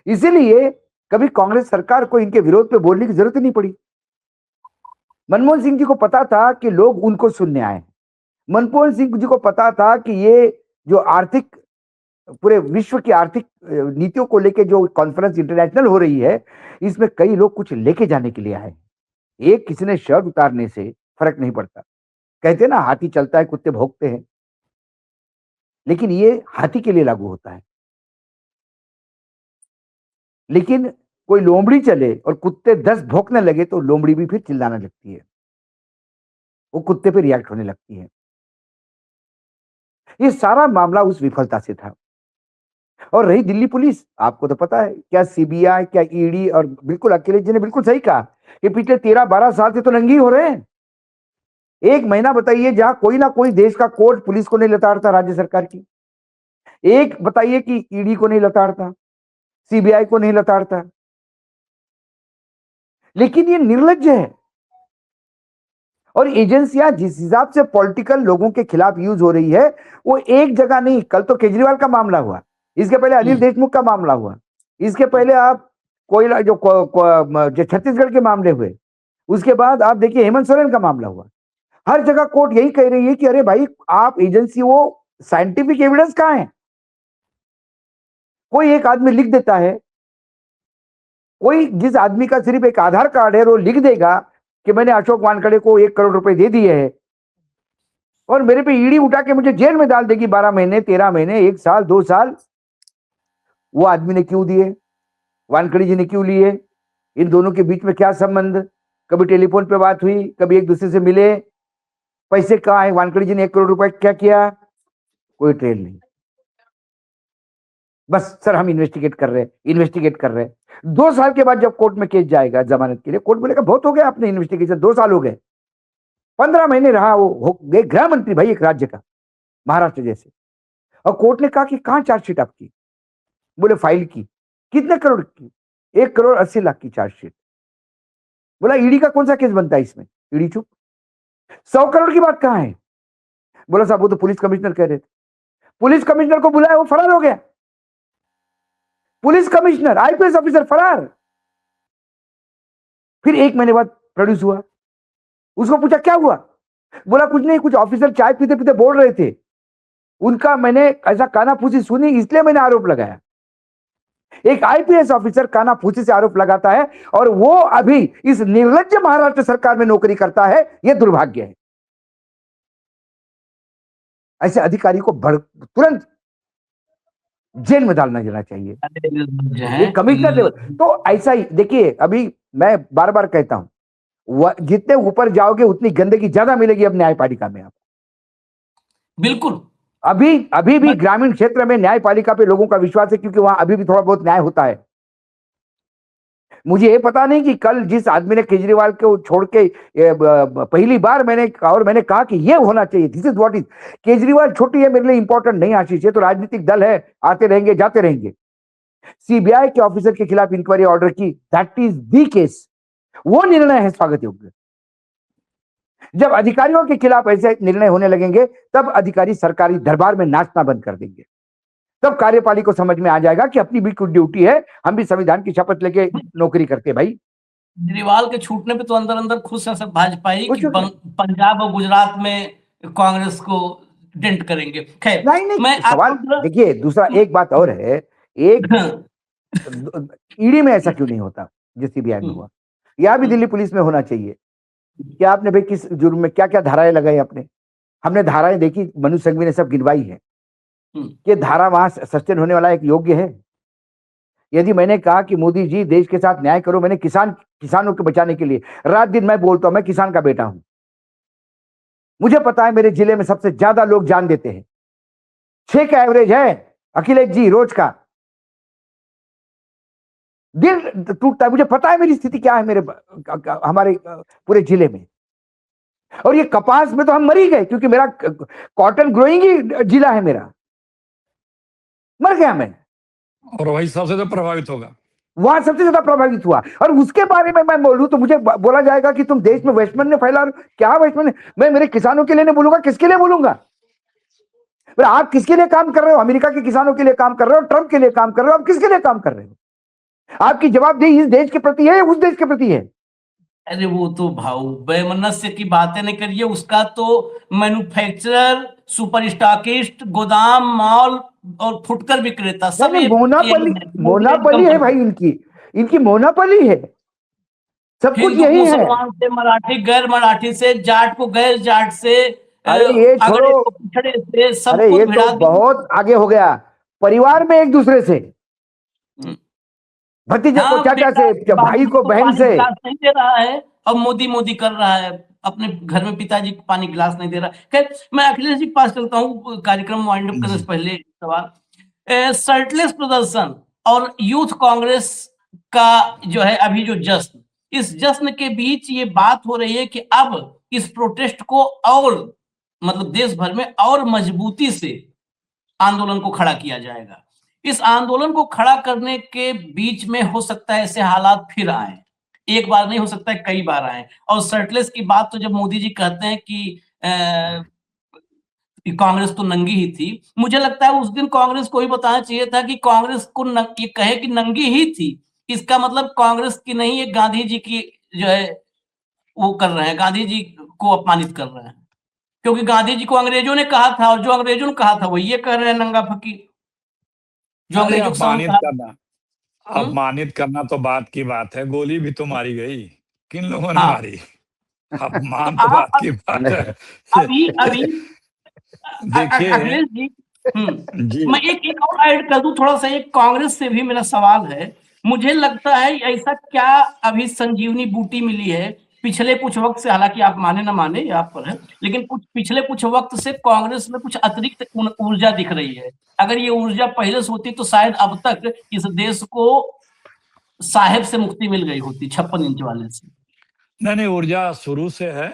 S5: इसीलिए कभी कांग्रेस सरकार को इनके विरोध पे बोलने की जरूरत ही नहीं पड़ी। मनमोहन सिंह जी को पता था कि लोग उनको सुनने आए। मनमोहन सिंह जी को पता था कि ये जो आर्थिक, पूरे विश्व की आर्थिक नीतियों को लेके जो कॉन्फ्रेंस इंटरनेशनल हो रही है, इसमें कई लोग कुछ लेके जाने के लिए आए। एक किसी ने शर्ट उतारने से फर्क नहीं पड़ता। कहते हैं ना, हाथी चलता है कुत्ते भौंकते हैं, लेकिन ये हाथी के लिए लागू होता है। लेकिन कोई लोमड़ी चले और कुत्ते 10 भौंकने लगे तो लोमड़ी भी फिर चिल्लाने लगती है, वो कुत्ते पे रिएक्ट होने लगती है। ये सारा मामला उस विफलता से था। और रही दिल्ली पुलिस, आपको तो पता है, क्या सीबीआई, क्या ईडी, और बिल्कुल अखिलेश जी ने बिल्कुल सही कहा कि पिछले 13-12 साल से तो नंगी हो रहे हैं। एक महीना बताइए जहां कोई ना कोई देश का कोर्ट पुलिस को नहीं लताड़ता, राज्य सरकार की। एक बताइए कि ईडी को नहीं लताड़ता, सीबीआई को नहीं लताड़ता। लेकिन ये निर्लज्ज है। और एजेंसियां जिस हिसाब से पॉलिटिकल लोगों के खिलाफ यूज हो रही है, वो एक जगह नहीं। कल तो केजरीवाल का मामला हुआ, इसके पहले अनिल देशमुख का मामला हुआ, इसके पहले आप कोयला जो छत्तीसगढ़ के मामले हुए, उसके बाद आप देखिए हेमंत सोरेन का मामला हुआ। हर जगह कोर्ट यही कह रही है कि अरे भाई आप एजेंसी, वो साइंटिफिक एविडेंस कहां है? कोई एक आदमी लिख देता है, कोई जिस आदमी का सिर्फ एक आधार कार्ड है वो लिख देगा कि मैंने अशोक वानखेड़े को 1 करोड़ रुपए दे दिए हैं, और मेरे पे ईडी उठा के मुझे जेल में डाल देगी 12 महीने, 13 महीने, 1 साल, 2 साल। वो आदमी ने क्यों दिए? वानखेड़े जी ने क्यों लिए? इन दोनों के बीच में क्या संबंध? कभी टेलीफोन पे बात हुई, कभी एक दूसरे से मिले? पैसे कहाँ है? वानखेड़े जी ने 1 करोड़ रुपए क्या किया? कोई ट्रेल नहीं। बस सर हम इन्वेस्टिगेट कर रहे हैं। 2 साल के बाद जब कोर्ट में केस जाएगा जमानत के लिए, कोर्ट बोलेगा बहुत हो गया आपने इन्वेस्टिगेशन, 2 साल हो गए। 15 महीने रहा वो, हो गए गृह मंत्री भाई एक राज्य का, महाराष्ट्र जैसे। और कोर्ट ने कहा कि कहां चार्जशीट आपकी? बोले फाइल की। कितने करोड़ की? 1 करोड़ 80 लाख की चार्जशीट। बोला ईडी का कौन सा केस बनता है इसमें? ईडी चुप। 100 करोड़ की बात कहां है? बोला साहब वो तो पुलिस कमिश्नर कह रहे थे। पुलिस कमिश्नर को बुलाया, वो फरार हो गया। पुलिस कमिश्नर, आईपीएस ऑफिसर फरार। फिर 1 महीने बाद प्रोड्यूस हुआ। उसको पूछा क्या हुआ? बोला कुछ नहीं, कुछ ऑफिसर चाय पीते पीते बोल रहे थे, उनका मैंने ऐसा कानाफूसी सुनी, इसलिए मैंने आरोप लगाया। एक आईपीएस ऑफिसर कानाफूसी से आरोप लगाता है, और वो अभी इस निर्लज्ज महाराष्ट्र सरकार में नौकरी करता है। यह दुर्भाग्य है। ऐसे अधिकारी को तुरंत जेल में डालना जाना चाहिए, ये कमिश्नर लेवल। तो ऐसा ही देखिए, अभी मैं बार बार कहता हूं, जितने ऊपर जाओगे उतनी गंदगी ज्यादा मिलेगी अब न्यायपालिका में। आप
S1: बिल्कुल,
S5: अभी भी ग्रामीण क्षेत्र में न्यायपालिका पे लोगों का विश्वास है, क्योंकि वहां अभी भी थोड़ा बहुत न्याय होता है। मुझे ये पता नहीं कि कल जिस आदमी ने केजरीवाल को छोड़ के पहली बार मैंने कहा कि ये होना चाहिए, this is what is. Kejriwal छोटी है मेरे लिए, इंपॉर्टेंट नहीं आशीष, ये तो राजनीतिक दल है, आते रहेंगे जाते रहेंगे। सीबीआई के ऑफिसर के खिलाफ इंक्वायरी ऑर्डर की, दैट इज दी केस, वो निर्णय है स्वागत योग्य। जब अधिकारियों के खिलाफ ऐसे निर्णय होने लगेंगे, तब अधिकारी सरकारी दरबार में नाचना बंद कर देंगे। तब कार्यपालिका को समझ में आ जाएगा कि अपनी भी कुछ ड्यूटी है, हम भी संविधान की शपथ लेके नौकरी करते भाई।
S1: केजरीवाल के छूटने पे तो अंदर अंदर खुश है सब भाजपाई कि
S5: कुछ
S1: पंजाब और गुजरात में कांग्रेस को डेंट करेंगे। खैर,
S5: नहीं
S1: मैं
S5: सवाल देखिए, दूसरा एक बात और है, एक ईडी में ऐसा क्यों नहीं होता जो सीबीआई में हुआ? यह भी दिल्ली पुलिस में होना चाहिए। क्या आपने भाई किस जुर्म में क्या क्या धाराएं लगाई आपने? हमने धाराएं देखी, मनु संघवी ने सब गिनवाई है। ये धारा वहां सस्टेन होने वाला एक योग्य है? यदि मैंने कहा कि मोदी जी देश के साथ न्याय करो, मैंने किसानों को बचाने के लिए रात दिन मैं बोलता हूं, मैं किसान का बेटा हूं, मुझे पता है मेरे जिले में सबसे ज्यादा लोग जान देते हैं। 6 का एवरेज है अखिलेश जी रोज का। दिल टूटता है, मुझे पता है मेरी स्थिति क्या है हमारे पूरे जिले में। और ये कपास में तो हम मर ही गए, क्योंकि मेरा कॉटन ग्रोइंग ही जिला है मेरा, मर गया मैं।
S4: और वही सबसे ज्यादा प्रभावित होगा,
S5: वहां सबसे ज्यादा प्रभावित हुआ। और उसके बारे में मैं बोलूं तो मुझे बोला जाएगा कि तुम देश में वेस्टमैन ने फैला। क्या वेस्टमैन? मैं मेरे किसानों के लिए नहीं बोलूंगा, किसके लिए बोलूंगा? आप किसके लिए काम कर रहे हो? अमेरिका के किसानों के लिए काम कर रहे हो, ट्रंप के लिए काम कर रहे हो, आप किसके लिए काम कर रहे हो? आपकी जवाबदेही इस देश के प्रति है या उस देश के प्रति है?
S1: अरे वो तो भाऊ वैमनस्य की बातें नहीं करिए, उसका तो मैन्युफैक्चरर, सुपर स्टॉकिस्ट, गोदाम, मॉल और फुटकर विक्रेता सब
S5: मोनापली है भाई, इनकी मोनापली है, सब कुछ यही है।
S1: मुसलमान से मराठी, गैर मराठी से, जाट को गैर जाट से,
S5: अरे ये छोड़ो,
S1: पिछड़े से, सब
S5: अरे ये तो बहुत आगे हो गया। परिवार में एक दूसरे से, भतीजे को चाचा से, भाई को बहन से
S1: नहीं दे रहा है, और मोदी कर रहा है, अपने घर में पिताजी को पानी गिलास नहीं दे रहा। खैर, मैं अखिलेश जी के पास चलता हूँ कार्यक्रम वाइंड अप करने से पहले। सवाल, शर्टलेस प्रदर्शन और यूथ कांग्रेस का जो है अभी जो जश्न, इस जश्न के बीच ये बात हो रही है कि अब इस प्रोटेस्ट को और मतलब देश भर में और मजबूती से आंदोलन को खड़ा किया जाएगा। इस आंदोलन को खड़ा करने के बीच में हो सकता है ऐसे हालात फिर आए, एक बार नहीं हो सकता है कई बार आए। और शर्टलेस की बात तो जब मोदी जी कहते हैं कि कांग्रेस तो नंगी ही थी, मुझे लगता है उस दिन कांग्रेस को ही बताना चाहिए था कि कांग्रेस को ये कहे कि नंगी ही थी, इसका मतलब कांग्रेस की नहीं, ये गांधी जी की जो है वो कर रहे हैं, गांधी जी को अपमानित कर रहे हैं। क्योंकि गांधी जी को अंग्रेजों ने कहा था और जो अंग्रेजों ने कहा था वो ये कह रहे हैं नंगा फकीर, जो
S4: अरे
S1: अंग्रेजों के सामने
S4: अपमानित
S1: कहा।
S4: करना,
S1: हम्म?
S4: अपमानित करना तो बात की बात है, गोली भी तो मारी गई, किन लोगों ने
S1: हाँ,
S4: मारी?
S1: तो
S4: अपमान तो
S1: आप
S4: बात की बात है।
S1: अभी अभी
S4: देखिए
S1: अखिलेश जी,
S4: जी,
S1: मैं एक और ऐड कर दूं थोड़ा सा, एक कांग्रेस से भी मेरा सवाल है। मुझे लगता है ऐसा क्या अभी संजीवनी बूटी मिली है पिछले कुछ वक्त से, हालांकि आप माने ना माने ये आप पर है, लेकिन पिछले कुछ वक्त से कांग्रेस में कुछ अतिरिक्त ऊर्जा दिख रही है। अगर ये ऊर्जा पहले से होती तो शायद अब तक इस देश को साहेब से मुक्ति मिल गई होती, 56 इंच वाले से।
S4: नहीं नहीं, ऊर्जा शुरू से है।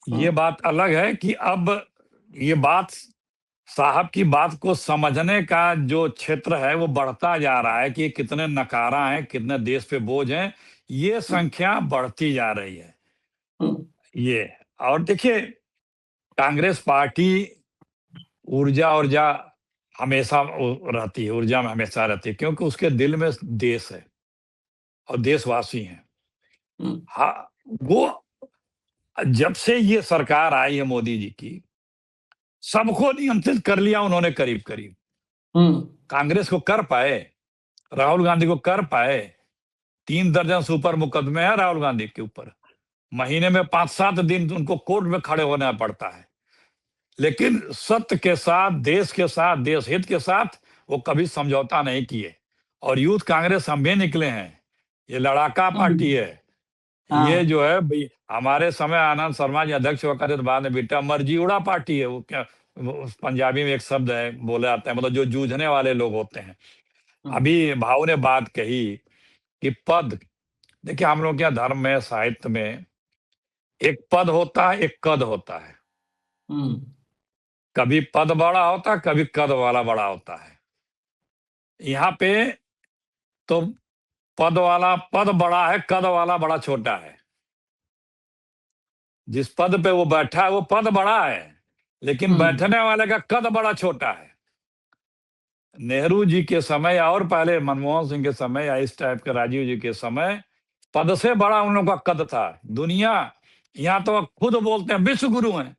S4: ये बात अलग है कि अब ये बात, साहब की बात को समझने का जो क्षेत्र है वो बढ़ता जा रहा है कि कितने नकारा हैं, कितने देश पे बोझ हैं, ये संख्या बढ़ती जा रही है। ये, और देखिए कांग्रेस पार्टी ऊर्जा ऊर्जा हमेशा रहती है, ऊर्जा में हमेशा रहती है, क्योंकि उसके दिल में देश है और देशवासी हैं। हाँ, वो जब से ये सरकार आई है मोदी जी की, सबको नियंत्रित कर लिया उन्होंने करीब करीब। कांग्रेस को कर पाए, राहुल गांधी को कर पाए। 3 दर्जन से ऊपर मुकदमे हैं राहुल गांधी के ऊपर, महीने में 5-7 दिन उनको कोर्ट में खड़े होना पड़ता है, लेकिन सत्य के साथ, देश के साथ, देश हित के साथ वो कभी समझौता नहीं किए। और यूथ कांग्रेस हम भी निकले हैं, ये लड़ाका पार्टी है। ये जो है भाई, हमारे समय आनंद शर्मा जी अध्यक्ष हुआ करते थे, बाद में बेटा मर्जी उड़ा पार्टी है वो। क्या पंजाबी में एक शब्द है बोले जाता है, मतलब जो जूझने वाले लोग होते हैं। अभी भाव ने बात कही कि पद, देखिए हम लोग क्या धर्म में, साहित्य में एक पद होता है, एक कद होता है। कभी पद बड़ा होता है, कभी कद वाला बड़ा होता है। यहाँ पे तो पद वाला पद बड़ा है, कद वाला बड़ा छोटा है। जिस पद पे वो बैठा है वो पद बड़ा है, लेकिन बैठने वाले का कद बड़ा छोटा है। नेहरू जी के समय और पहले मनमोहन सिंह के समय या इस टाइप के राजीव जी के समय पद से बड़ा उन लोगों का कद था। दुनिया, यहाँ तो खुद बोलते हैं विश्व गुरु हैं।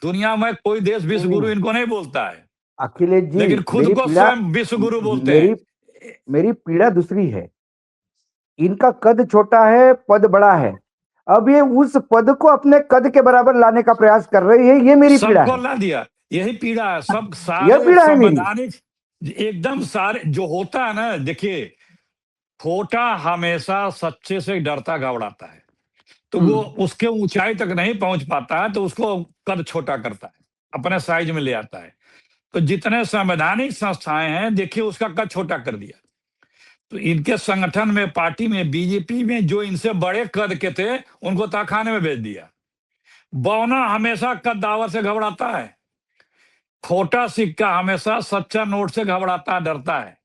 S4: दुनिया में कोई देश विश्व गुरु इनको नहीं बोलता है,
S5: अखिलेश जी,
S4: लेकिन खुद को स्वयं विश्व गुरु बोलते
S5: मेरी
S4: हैं।
S5: मेरी पीड़ा दूसरी है। इनका कद छोटा है, पद बड़ा है। अब ये उस पद को अपने कद के बराबर लाने का प्रयास कर रही है, ये मेरी पीड़ा
S4: सबको
S5: है।
S4: ला दिया, यही पीड़ा है। सब
S5: यह
S4: सारे
S5: पीड़ा है मेरी।
S4: संवैधानिक एकदम सारे जो होता है ना, देखिए खोटा हमेशा सच्चे से डरता घबराता है, तो वो उसके ऊंचाई तक नहीं पहुंच पाता है, तो उसको कद छोटा करता है, अपने साइज में ले आता है। तो जितने संवैधानिक संस्थाएं हैं देखिए उसका कद छोटा कर दिया। तो इनके संगठन में, पार्टी में, बीजेपी में जो इनसे बड़े कद के थे उनको तहखाने में भेज दिया। बौना हमेशा कद्दावर से घबराता है, खोटा सिक्का हमेशा सच्चा नोट से घबराता, डरता है।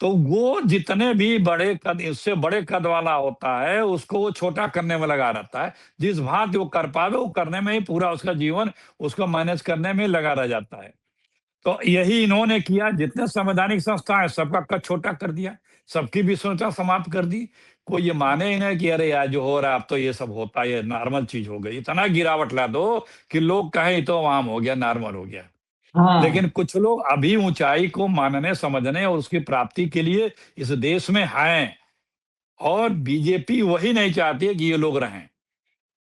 S4: तो वो जितने भी बड़े कद, इससे बड़े कद वाला होता है उसको वो छोटा करने में लगा रहता है। जिस भांति वो कर पावे वो करने में ही पूरा उसका जीवन, उसको मैनेज करने में लगा रह जाता है। तो यही इन्होंने किया। जितने संवैधानिक संस्था है सबका कद छोटा कर दिया, सबकी विश्वसनीयता समाप्त कर दी। कोई ये माने ही नहीं कि अरे यार जो हो रहा है अब तो ये सब होता है, ये नॉर्मल चीज हो गई। इतना गिरावट ला दो कि लोग कहें तो आम हो गया, नॉर्मल हो गया। लेकिन कुछ लोग अभी ऊंचाई को मानने, समझने और उसकी प्राप्ति के लिए इस देश में हैं, और बीजेपी वही नहीं चाहती है कि ये लोग रहें।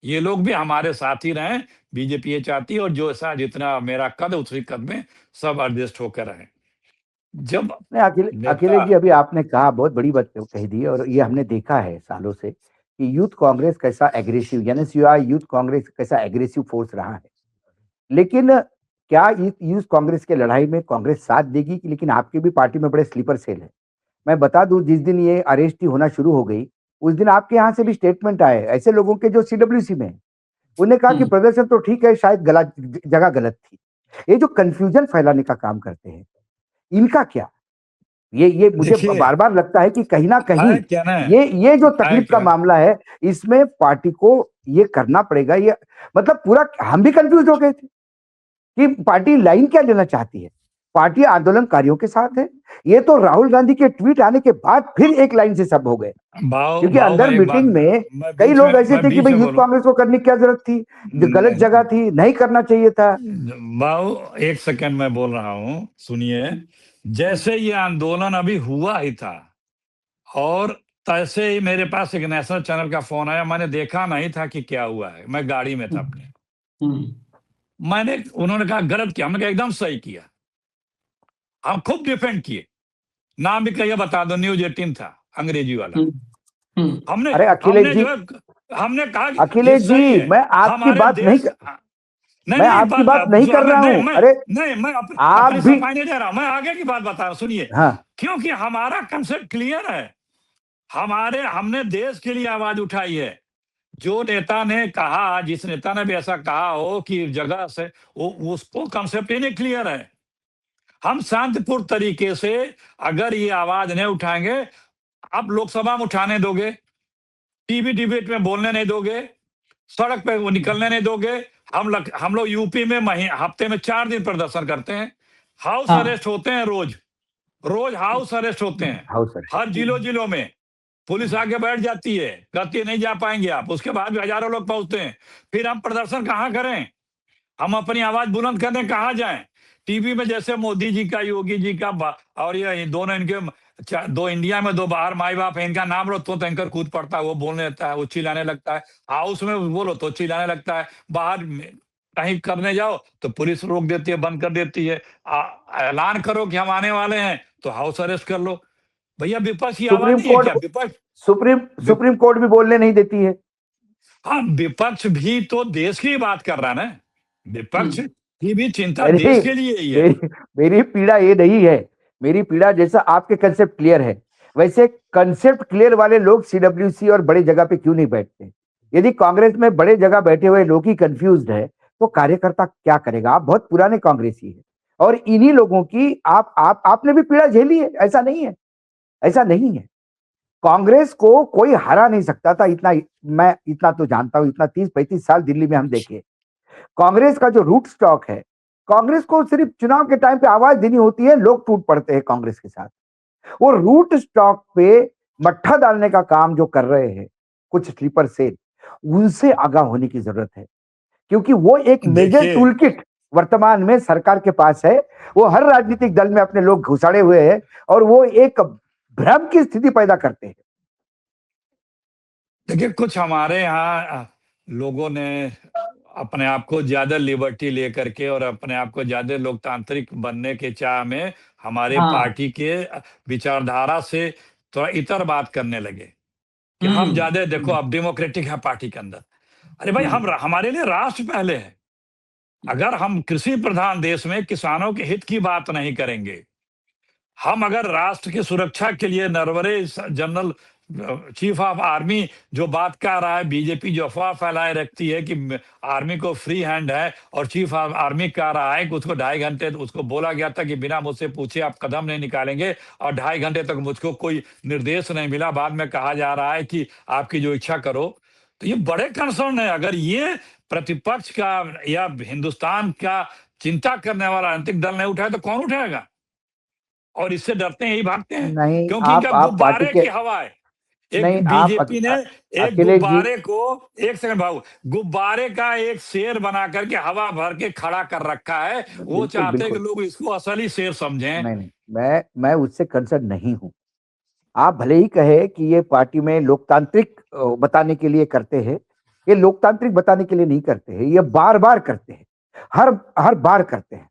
S4: ये लोग भी हमारे साथ ही रहें, बीजेपी ये चाहती है। और जो ऐसा जितना मेरा कद उसी कद में सब एडजस्ट होकर रहें। जब
S5: अखिलेश जी, अभी आपने कहा, बहुत बड़ी बात कह दी, और ये हमने देखा है सालों से कि यूथ कांग्रेस कैसा एग्रेसिव, यानी यूथ कांग्रेस कैसा एग्रेसिव फोर्स रहा है। लेकिन क्या यूथ कांग्रेस के लड़ाई में कांग्रेस साथ देगी? लेकिन आपकी भी पार्टी में बड़े स्लीपर सेल है। मैं बता दूं, जिस दिन ये अरेस्ट ही होना शुरू हो गई उस दिन आपके यहाँ से भी स्टेटमेंट आए ऐसे लोगों के जो सीडब्ल्यूसी में, उन्होंने कहा कि प्रदर्शन तो ठीक है, शायद गलत जगह गलत थी। ये जो कंफ्यूजन फैलाने का काम करते हैं, इनका क्या? ये मुझे
S4: देखिए
S5: बार बार लगता है कि कहीं ना कहीं
S4: है क्या ना,
S5: ये जो
S4: है
S5: तकलीफ का
S4: क्या,
S5: मामला है, इसमें पार्टी को ये करना पड़ेगा। ये मतलब पूरा हम भी कंफ्यूज हो गए थे कि पार्टी लाइन क्या लेना चाहती है। पार्टी आंदोलनकारियों के साथ है। ये तो राहुल गांधी के ट्वीट आने के बाद फिर एक लाइन से सब हो गए,
S4: भाव
S5: क्योंकि
S4: भाव
S5: अंदर
S4: मैं एक बात,
S5: मीटिंग में कई
S4: बीच
S5: लोग
S4: में
S5: ऐसे थे कि
S4: बीच
S5: भाई
S4: में
S5: यूथ
S4: बोलूं,
S5: कांग्रेस को करने की क्या जरूरत थी, जो गलत जगह थी, नहीं करना चाहिए था।
S4: भाव एक सेकंड मैं बोल रहा हूँ, सुनिए। जैसे ये आंदोलन अभी हुआ ही था और तैसे ही मेरे पास एक नेशनल चैनल का फोन आया, मैंने देखा नहीं था कि क्या हुआ है, मैं गाड़ी में था अपने, उन्होंने कहा गलत किया, हमने कहा एकदम सही किया, हम खूब डिफेंड किए। नाम भी कहिए बता दो, न्यूज 18 था, अंग्रेजी वाला। हमने
S5: अरे अखिलेश
S4: हमने
S5: जी,
S4: जो है, हमने कहा कि ये
S5: अखिलेश
S4: सही
S5: जी,
S4: है
S5: मैं आपकी
S4: हमारे
S5: बात
S4: देश। नहीं
S5: मैं
S4: नहीं,
S5: आपकी बात नहीं कर रहा
S4: नहीं
S5: हूं।
S4: मैं,
S5: अरे
S4: नहीं मैं
S5: आप
S4: अपनी
S5: भी,
S4: सफाई नहीं दे रहा हूं, मैं आगे की बात बता रहा हूं, सुनिए।
S5: हाँ
S4: क्योंकि हमारा कंसेप्ट क्लियर है, हमने देश के लिए आवाज उठाई है। जो नेता ने कहा, जिस नेता ने भी ऐसा कहा हो कि जगह से वो, उसको कंसेप्ट ही नहीं क्लियर है। हम शांतिपूर्ण तरीके से अगर ये आवाज नहीं उठाएंगे, आप लोकसभा में उठाने दोगे, टीवी डिबेट में बोलने नहीं दोगे, सड़क पे वो निकलने नहीं दोगे। हम लोग यूपी में हफ्ते में 4 दिन प्रदर्शन करते हैं, हाउस अरेस्ट होते हैं, रोज रोज हाउस अरेस्ट होते हैं,
S5: हाउस सर,
S4: हर जिलों में पुलिस आके बैठ जाती है, कहती है नहीं जा पाएंगे आप, उसके बाद भी हजारों लोग पहुंचते हैं। फिर हम प्रदर्शन कहाँ करें, हम अपनी आवाज बुलंद करने कहाँ जाएं? टीवी में जैसे मोदी जी का, योगी जी का, और ये दोनों इनके दो इंडिया में दो बाहर माई बाप है, इनका नाम लो तो एंकर कूद पड़ता है, वो बोलने लगता है, वो चिल्लाने लगता है, हाउस में बोलो तो चिल्लाने लगता है, बाहर कहीं करने जाओ तो पुलिस रोक देती है, बंद कर देती है। ऐलान करो कि हम आने वाले हैं तो हाउस अरेस्ट कर लो। भैया विपक्ष की आवाज
S5: सुप्रीम
S4: नहीं है
S5: कोर्ट,
S4: क्या? विपक्ष,
S5: सुप्रीम कोर्ट भी बोलने नहीं देती है।
S4: हाँ विपक्ष भी तो देश की बात कर रहा है ना, विपक्ष की भी चिंता
S5: मेरी
S4: देश के लिए ही है।
S5: मेरी मेरी पीड़ा ये नहीं है। मेरी पीड़ा, जैसा आपके कंसेप्ट क्लियर है, वैसे कंसेप्ट क्लियर वाले लोग सीडब्ल्यूसी और बड़े जगह पे क्यों नहीं बैठते? यदि कांग्रेस में बड़े जगह बैठे हुए लोग ही कंफ्यूज्ड है, तो कार्यकर्ता क्या करेगा? आप बहुत पुराने कांग्रेसी है, और इन्हीं लोगों की आपने भी पीड़ा झेली है। ऐसा नहीं है, ऐसा नहीं है। कांग्रेस को कोई हरा नहीं सकता था, इतना मैं इतना तो जानता हूं। इतना 30-35 साल दिल्ली में हम देखे। कांग्रेस का जो रूट स्टॉक है, कांग्रेस को सिर्फ चुनाव के टाइम पे आवाज देनी होती है, लोग टूट पड़ते हैं कांग्रेस के साथ। वो रूट स्टॉक पे मट्ठा डालने का काम जो कर रहे हैं कुछ स्लीपर सेल, उनसे आगाह होने की जरूरत है, क्योंकि वो एक मेजर
S4: देखिए
S5: टूल किट वर्तमान में सरकार के पास है। वो हर राजनीतिक दल में अपने लोग घुसाड़े हुए हैं, और वो एक भ्रम की स्थिति पैदा करते हैं।
S4: देखिए कुछ हमारे यहाँ लोगों ने अपने आप को ज्यादा लिबर्टी लेकर के और अपने आप को ज्यादा लोकतांत्रिक बनने के चाह में हमारे पार्टी के विचारधारा से थोड़ा इतर बात करने लगे कि हम ज्यादा, देखो अब डेमोक्रेटिक है पार्टी के अंदर। अरे भाई, हमारे लिए राष्ट्र पहले है। अगर हम कृषि प्रधान देश में किसानों के हित की बात नहीं करेंगे, हम अगर राष्ट्र की सुरक्षा के लिए Narware general chief of army जो बात कर रहा है, बीजेपी जो अफवाह फैलाए रखती है कि आर्मी को फ्री हैंड है, और चीफ ऑफ आर्मी कह रहा है कि उसको 2.5 घंटे, उसको बोला गया था कि बिना मुझसे पूछे आप कदम नहीं निकालेंगे, और 2.5 घंटे तक मुझको कोई निर्देश नहीं मिला। बाद में कहा जा रहा है कि आपकी जो इच्छा करो। तो ये बड़े कंसर्न है। अगर ये प्रतिपक्ष का या हिंदुस्तान का चिंता करने वाला राजनीतिक दल नहीं उठाए तो कौन उठाएगा? और इससे डरते हैं, यही भागते हैं,
S5: नहीं,
S4: क्योंकि इनका
S5: आप पार्टी
S4: गुब्बारे
S5: के,
S4: की हवा है। एक
S5: नहीं आप
S4: बीजेपी ने एक
S5: अखिलेश जी,
S4: गुब्बारे को, एक सेकंड भाऊ, गुब्बारे का एक शेर बना करके हवा भर के खड़ा कर रखा है। वो
S5: बिल्कुल
S4: चाहते हैं कि
S5: बिल्कुल,
S4: लोग इसको असली शेर समझें।
S5: नहीं नहीं, मैं उससे कंसर्न नहीं हूं। आप भले ही कहे कि ये पार्टी में लोकतांत्रिक बताने के लिए करते हैं, ये लोकतांत्रिक बताने के लिए नहीं करते हैं, ये बार बार करते हैं, हर हर बार करते हैं।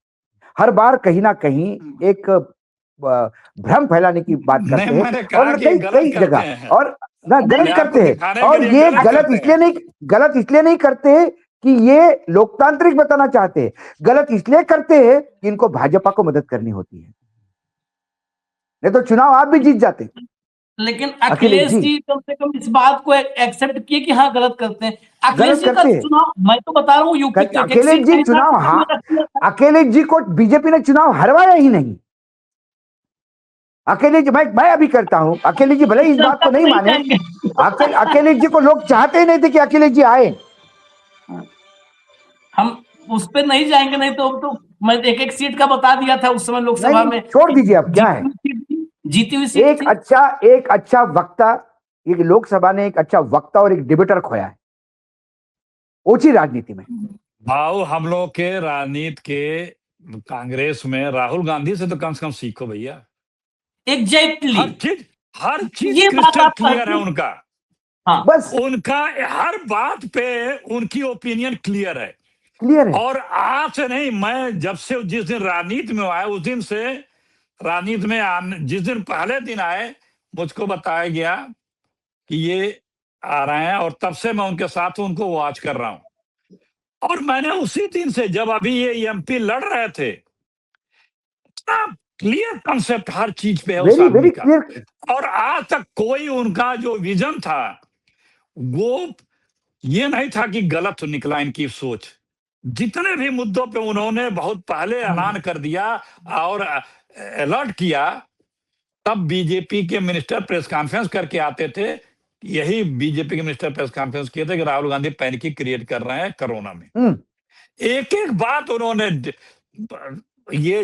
S5: हर बार कहीं ना कहीं एक भ्रम फैलाने की बात
S4: नहीं,
S5: करते हैं,
S4: मैंने कहा
S5: और
S4: कि
S5: कई
S4: गलत
S5: कई
S4: करते
S5: जगह,
S4: हैं,
S5: और ना
S4: अपने
S5: गलत
S4: आप को
S5: करते हैं।
S4: दिखाने के
S5: और
S4: लिए
S5: ये
S4: गलत करते हैं।
S5: गलत इसलिए नहीं करते कि ये लोकतांत्रिक बताना चाहते हैं, गलत इसलिए करते हैं कि इनको भाजपा को मदद करनी होती है। नहीं तो चुनाव आप भी जीत जाते।
S1: लेकिन
S5: अखिलेश
S1: अखिलेश जी कम से कम इस बात को एक्सेप्ट किए कि हाँ गलत करते हैं। अखिलेश
S5: गलत
S1: जी का
S5: करते हैं।
S1: चुनाव मैं तो बता रहा हूँ यूपी तक एक
S5: अखिलेश
S1: सीट
S5: जी
S1: का
S5: चुनाव
S1: हिसाब
S5: अखिलेश जी को बीजेपी ने चुनाव हरवाया ही नहीं। अखिलेश जी मैं अभी करता हूं, अखिलेश जी भले इस बात को नहीं माने, अखिलेश जी को लोग चाहते ही नहीं थे कि अखिलेश जी आए।
S1: हम उस पे नहीं जाएंगे, नहीं तो मैं एक सीट का बता दिया था उस समय लोकसभा में।
S5: छोड़ दीजिए, अब क्या है,
S1: जीती हुई सीट थी।
S5: एक अच्छा वक्ता, एक लोकसभा ने एक अच्छा वक्ता और एक डिबेटर खोया है ओछी राजनीति में।
S4: भाव हम लोग के राजनीति के कांग्रेस में राहुल गांधी से तो कम से कम सीखो भैया।
S1: एग्जैक्टली
S4: हर चीज
S1: ये बात
S4: क्रिस्टल
S1: आप
S4: क्लियर है उनका।
S1: हाँ,
S5: बस
S4: उनका हर बात पे उनकी ओपिनियन क्लियर है। और आज से नहीं, मैं जब से जिस दिन राजनीति में आया उस दिन से राजनीति में जिस दिन पहले दिन आए मुझको बताया गया कि ये आ रहे हैं, और तब से मैं उनके साथ उनको वॉच कर रहा हूं। और मैंने उसी दिन से, जब अभी ये एमपी लड़ रहे थे, क्लियर कॉन्सेप्ट हर चीज पे है उस आदमी का। और आज तक कोई उनका जो विजन था वो ये नहीं था कि गलत निकला इनकी सोच। जितने भी मुद्दों पे उन्होंने बहुत पहले ऐलान कर दिया और अलर्ट किया, तब बीजेपी के मिनिस्टर प्रेस कॉन्फ्रेंस करके आते थे। यही बीजेपी के मिनिस्टर प्रेस कॉन्फ्रेंस किए थे कि राहुल गांधी पैनिक क्रिएट कर रहे हैं कोरोना में। एक एक बात उन्होंने, ये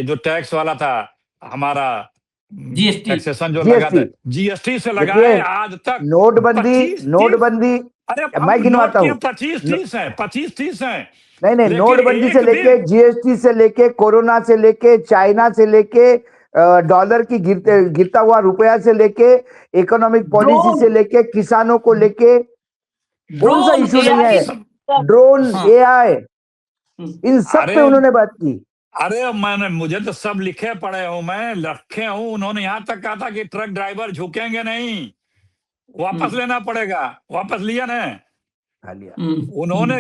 S4: जो टैक्स वाला था हमारा, टैक्सेशन जो लगा था, जीएसटी से लगाए आज तक
S5: नोटबंदी
S4: अरे
S5: मैं गिनवाता हूँ,
S4: 25-30 है।
S5: नहीं, नोटबंदी से लेके जीएसटी से लेके कोरोना से लेके चाइना से लेके डॉलर की गिरता हुआ रुपया से लेके इकोनॉमिक पॉलिसी से लेके किसानों को लेके कौन सा इशू नहीं है, ड्रोन, एआई, इन सब पे उन्होंने बात की।
S4: अरे मुझे तो सब लिखे पड़े हूं, मैं रखे हूं। उन्होंने यहां तक कहा था कि ट्रक ड्राइवर झुकेंगे नहीं, वापस लेना पड़ेगा। वापस लिया ना, उन्होंने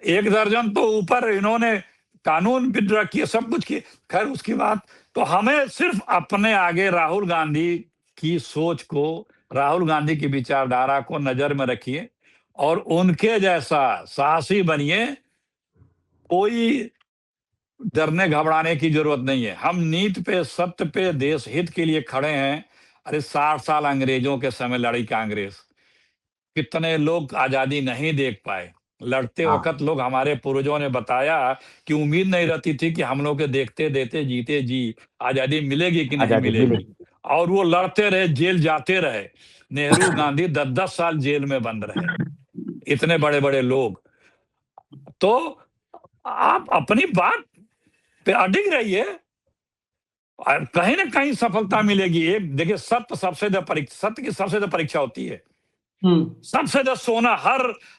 S4: 1 दर्जन तो ऊपर इन्होंने कानून विड्रॉ किए, सब कुछ किए। खैर उसकी बात, तो हमें सिर्फ अपने आगे राहुल गांधी की सोच को, राहुल गांधी की विचारधारा को नजर में रखिए और उनके जैसा साहसी बनिए। कोई डरने घबराने की जरूरत नहीं है। हम नीति पे, सत्य पे, देश हित के लिए खड़े हैं। अरे 60 साल अंग्रेजों के समय लड़ी कांग्रेस, कितने लोग आजादी नहीं देख पाए। लड़ते वक्त लोग, हमारे पूर्वजों ने बताया कि उम्मीद नहीं रहती थी कि हम लोग के देखते देते जीते जी आजादी मिलेगी कि नहीं मिलेगी। और वो लड़ते रहे, जेल जाते रहे। नेहरू गांधी 10-10 साल जेल में बंद रहे, इतने बड़े बड़े लोग। तो आप अपनी बात पे अडिग रहिए, कहीं ना कहीं सफलता मिलेगी। एक देखिए, सत्य की सबसे ज्यादा परीक्षा होती है। सबसे ज्यादा सोना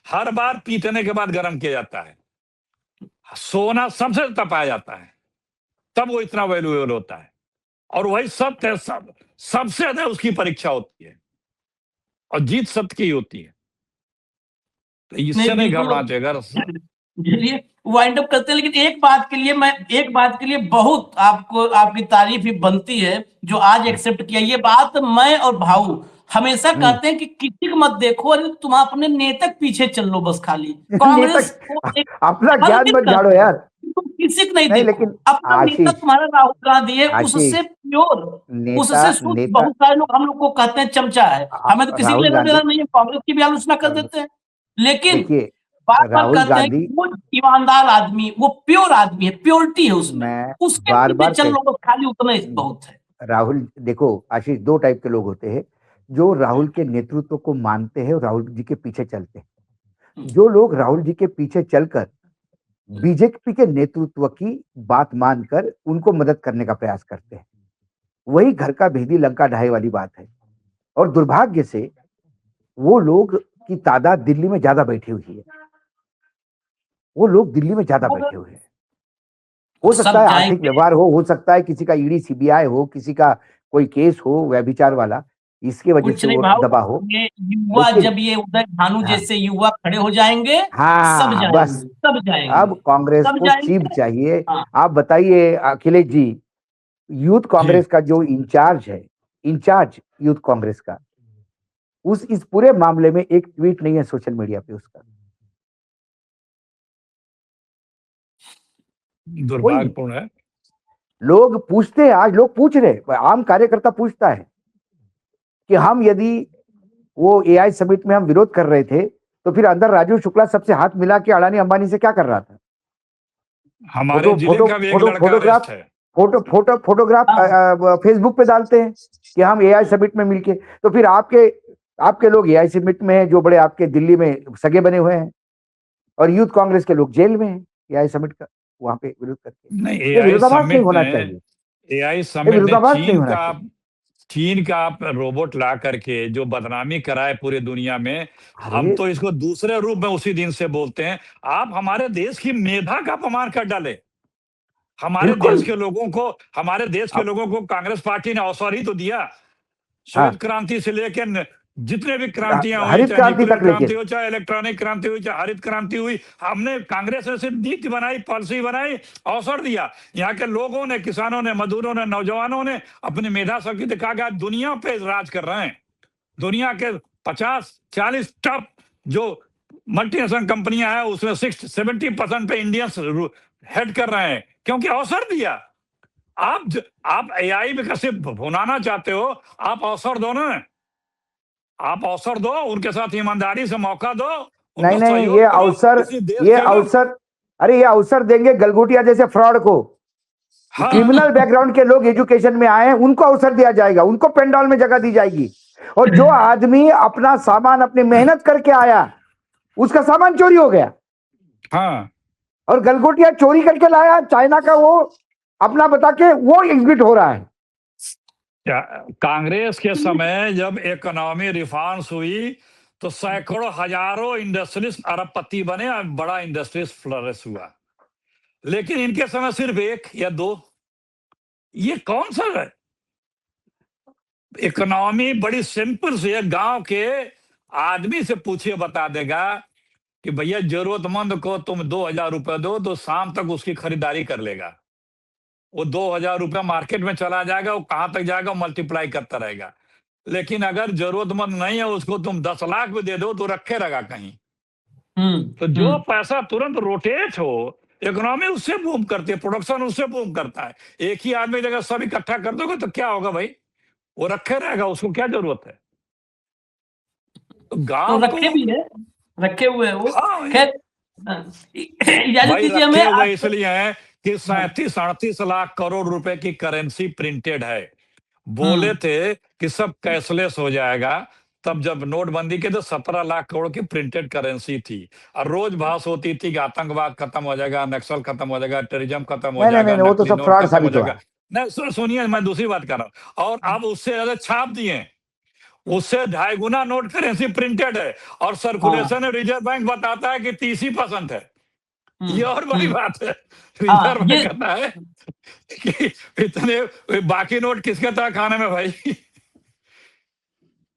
S4: हर बार पीटने के बाद गर्म किया जाता है। सोना सबसे ज्यादा पाया जाता है, तब वो इतना वैल्यूएबल होता है। और वही सत्य सबसे ज्यादा उसकी परीक्षा होती है, और जीत सत्य की होती है। तो इससे नहीं घबराना चाहिए।
S1: वाइंड अप करते हैं। लेकिन एक बात के लिए बहुत आपकी तारीफ ही बनती है, जो आज एक्सेप्ट किया। ये बात मैं और भाऊ हमेशा कहते हैं कि किसी को मत देखो, अरे तुम अपने नेता के पीछे चल लो बस। खाली कांग्रेस
S5: अपना ज्ञान मत झाड़ो यार,
S1: तुम किसी को नहीं देखो।
S5: लेकिन
S1: अपना नेता तुम्हारा राहुल गांधी है, उससे प्योर, उससे शुद्ध। बहुत सारे लोग हम लोग को कहते हैं चमचा है, हमें तो किसी को लेना देना नहीं है, कांग्रेस की भी आलोचना कर देते हैं। लेकिन बार बार कहते हैं कि वो ईमानदार आदमी, वो प्योर आदमी है, प्योरिटी है उसमें, उसके पीछे चल लो बस, खाली उतना ही बहुत है।
S5: राहुल, देखो आशीष, 2 टाइप के लोग होते हैं, जो राहुल के नेतृत्व को मानते हैं और राहुल जी के पीछे चलते हैं। जो लोग राहुल जी के पीछे चलकर बीजेपी के नेतृत्व की बात मानकर उनको मदद करने का प्रयास करते हैं, वही घर का भेदी लंका ढाई वाली बात है। और दुर्भाग्य से वो लोग की तादाद दिल्ली में ज्यादा बैठी हुई है, वो लोग दिल्ली में ज्यादा बैठे हुए हैं। हो सकता है आर्थिक व्यवहार हो सकता है किसी का ईडी सीबीआई हो, किसी का कोई केस हो व्यभिचार वाला, इसकी वजह से वो दबा हो।
S1: युवा जब ये उदय भानु जैसे युवा खड़े हो जाएंगे,
S5: बस
S1: सब जाएंगे।
S5: अब कांग्रेस को चीफ चाहिए। आप बताइए अखिलेश जी, यूथ कांग्रेस का जो इंचार्ज यूथ कांग्रेस का, इस पूरे मामले में एक ट्वीट नहीं है सोशल मीडिया पे उसका।
S4: दुर्भाग्यपूर्ण है।
S5: लोग पूछते हैं, आज लोग पूछ रहे, आम कार्यकर्ता पूछता है कि हम यदि वो एआई समिट में हम विरोध कर रहे थे तो फिर अंदर राजीव शुक्ला सबसे हाथ मिला के अडानी अंबानी से क्या कर रहा था?
S4: हमारे जिले का भी एक लड़का अरेस्ट है।
S5: फोटोग्राफ फेसबुक पे डालते हैं कि हम एआई समिट में मिलके, तो फिर आपके लोग एआई समिट में हैं, जो बड़े आपके दिल्ली में सगे बने हुए हैं, और यूथ कांग्रेस के लोग जेल में हैं एआई समिट का वहां पे विरोध करके।
S4: नहीं,
S5: विरोधाभास नहीं होना चाहिए।
S4: एआई समिट
S5: विरोधाभास नहीं
S4: में
S5: होना चाहिए।
S4: चीन का आप रोबोट ला करके जो बदनामी कराए पूरे दुनिया में, हम तो इसको दूसरे रूप में उसी दिन से बोलते हैं। आप हमारे देश की मेधा का अपमान कर डाले। हमारे देश के लोगों को कांग्रेस पार्टी ने अवसर ही तो दिया। श्वेत क्रांति से लेकर जितने भी क्रांतियां हुई,
S5: हरित क्रांति तक
S4: क्रांति हो, चाहे इलेक्ट्रॉनिक क्रांति हुई, चाहे हरित क्रांति हुई, हमने कांग्रेस ने सिर्फ नीति बनाई, पॉलिसी बनाई, अवसर दिया। यहाँ के लोगों ने, किसानों ने, मजदूरों ने, नौजवानों ने अपनी मेधा शक्ति दिखा के दुनिया पे राज कर रहे हैं। दुनिया के 50-40 टॉप जो मल्टीनेशनल कंपनियां हैं उसमें 60-70% पे इंडियंस हेड कर रहे हैं, क्योंकि अवसर दिया। आप एआई में कैसे भुनाना चाहते हो? आप अवसर दो ना, आप अवसर दो, उनके साथ ईमानदारी से मौका दो।
S5: नहीं, ये अवसर देंगे गलगोटिया जैसे फ्रॉड को। हाँ। क्रिमिनल बैकग्राउंड के लोग एजुकेशन में आए हैं, उनको अवसर दिया जाएगा, उनको पेंडॉल में जगह दी जाएगी। और जो आदमी अपना सामान अपनी मेहनत करके आया, उसका सामान चोरी हो गया।
S4: हाँ।
S5: और गलगोटिया चोरी करके लाया चाइना का, वो अपना बता के वो एग्जिट हो रहा है।
S4: कांग्रेस के समय जब इकोनॉमी रिफॉर्म्स हुई तो सैकड़ों हजारों इंडस्ट्रीज अरबपति बने और बड़ा इंडस्ट्रीज फ्लरिश हुआ। लेकिन इनके समय सिर्फ 1 या 2। ये कौन सा है? इकोनॉमी बड़ी सिंपल सी है। गांव के आदमी से पूछिए, बता देगा कि भैया जरूरतमंद को तुम 2000 रुपए दो तो शाम तक उसकी खरीदारी कर लेगा। वो 2000 रुपया मार्केट में चला जाएगा, वो कहां तक जाएगा, मल्टीप्लाई करता रहेगा। लेकिन अगर जरूरतमंद नहीं है, उसको तुम 10 लाख भी दे दो तो रखे रहेगा कहीं। तो जो पैसा तुरंत रोटेट हो, इकोनॉमी उससे बूम करती है, प्रोडक्शन उससे बूम करता है। एक ही आदमी जगह सब इकट्ठा कर दोगे तो क्या होगा भाई? वो रखे रहेगा, उसको क्या जरूरत है? गांव
S1: तो रखे भी है, रखे हुए वो।
S4: हाँ,
S1: खैर
S4: भाई रखे हुए इसलिए है कि 37-38 लाख करोड़ रुपए की करेंसी प्रिंटेड है। बोले थे कि सब कैशलेस हो जाएगा, तब जब नोटबंदी के तो 17 लाख करोड़ की प्रिंटेड करेंसी थी। और रोज भाष होती थी कि आतंकवाद खत्म हो जाएगा, नक्सल खत्म हो जाएगा, टेररिज्म खत्म हो जाएगा,
S5: वो तो सब फ्रॉड साबित हुआ।
S4: नहीं सुनिए, मैं दूसरी बात कर रहा हूँ। और अब उससे ज्यादा छाप दिए, उससे 2.5 गुना नोट करेंसी प्रिंटेड है, और सर्कुलेशन रिजर्व बैंक बताता है कि 30% है। ये और बड़ी बात है। रिजर्व बैंक कहता है कि इतने बाकी नोट किसके तरह खाने में भाई?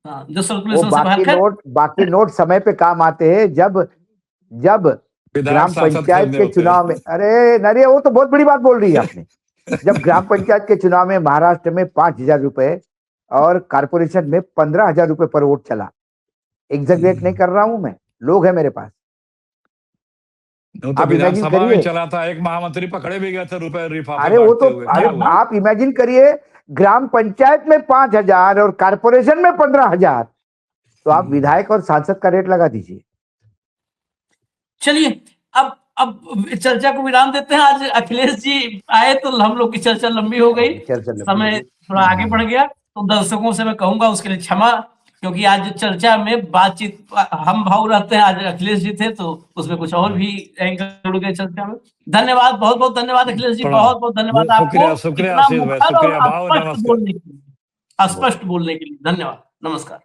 S1: जो सर्कुलेशन
S5: बाकी नोट समय पे काम आते हैं, जब ग्राम पंचायत के चुनाव में। अरे नरे, वो तो बहुत बड़ी बात बोल रही है आपने। जब ग्राम पंचायत के चुनाव में महाराष्ट्र में 5000 रुपए और कारपोरेशन में 15,000 रुपए पर वोट चला। एग्जैगरेट नहीं कर रहा हूं मैं, लोग है मेरे पास।
S4: तो आप विधानसभा में चला था, एक महामंत्री पकड़े भी गए थे रुपए लिफाफे।
S5: अरे वो तो आप इमेजिन करिए, ग्राम पंचायत में 5,000 और कारपोरेशन में 15,000, तो आप विधायक और सांसद का रेट लगा दीजिए।
S1: चलिए अब चर्चा को विराम देते हैं। आज अखिलेश जी आए तो हम लोग की चर्चा लंबी हो गई, समय थोड़ा आगे बढ़ गया, तो दर्शकों से मैं कहूंगा उसके लिए क्षमा, क्योंकि आज चर्चा में बातचीत हम भाव रहते हैं। आज अखिलेश जी थे तो उसमें कुछ और भी एंगल जुड़ गए चर्चा में। धन्यवाद, बहुत बहुत धन्यवाद अखिलेश जी, बहुत बहुत धन्यवाद आपको स्पष्ट बोलने के लिए। धन्यवाद, नमस्कार।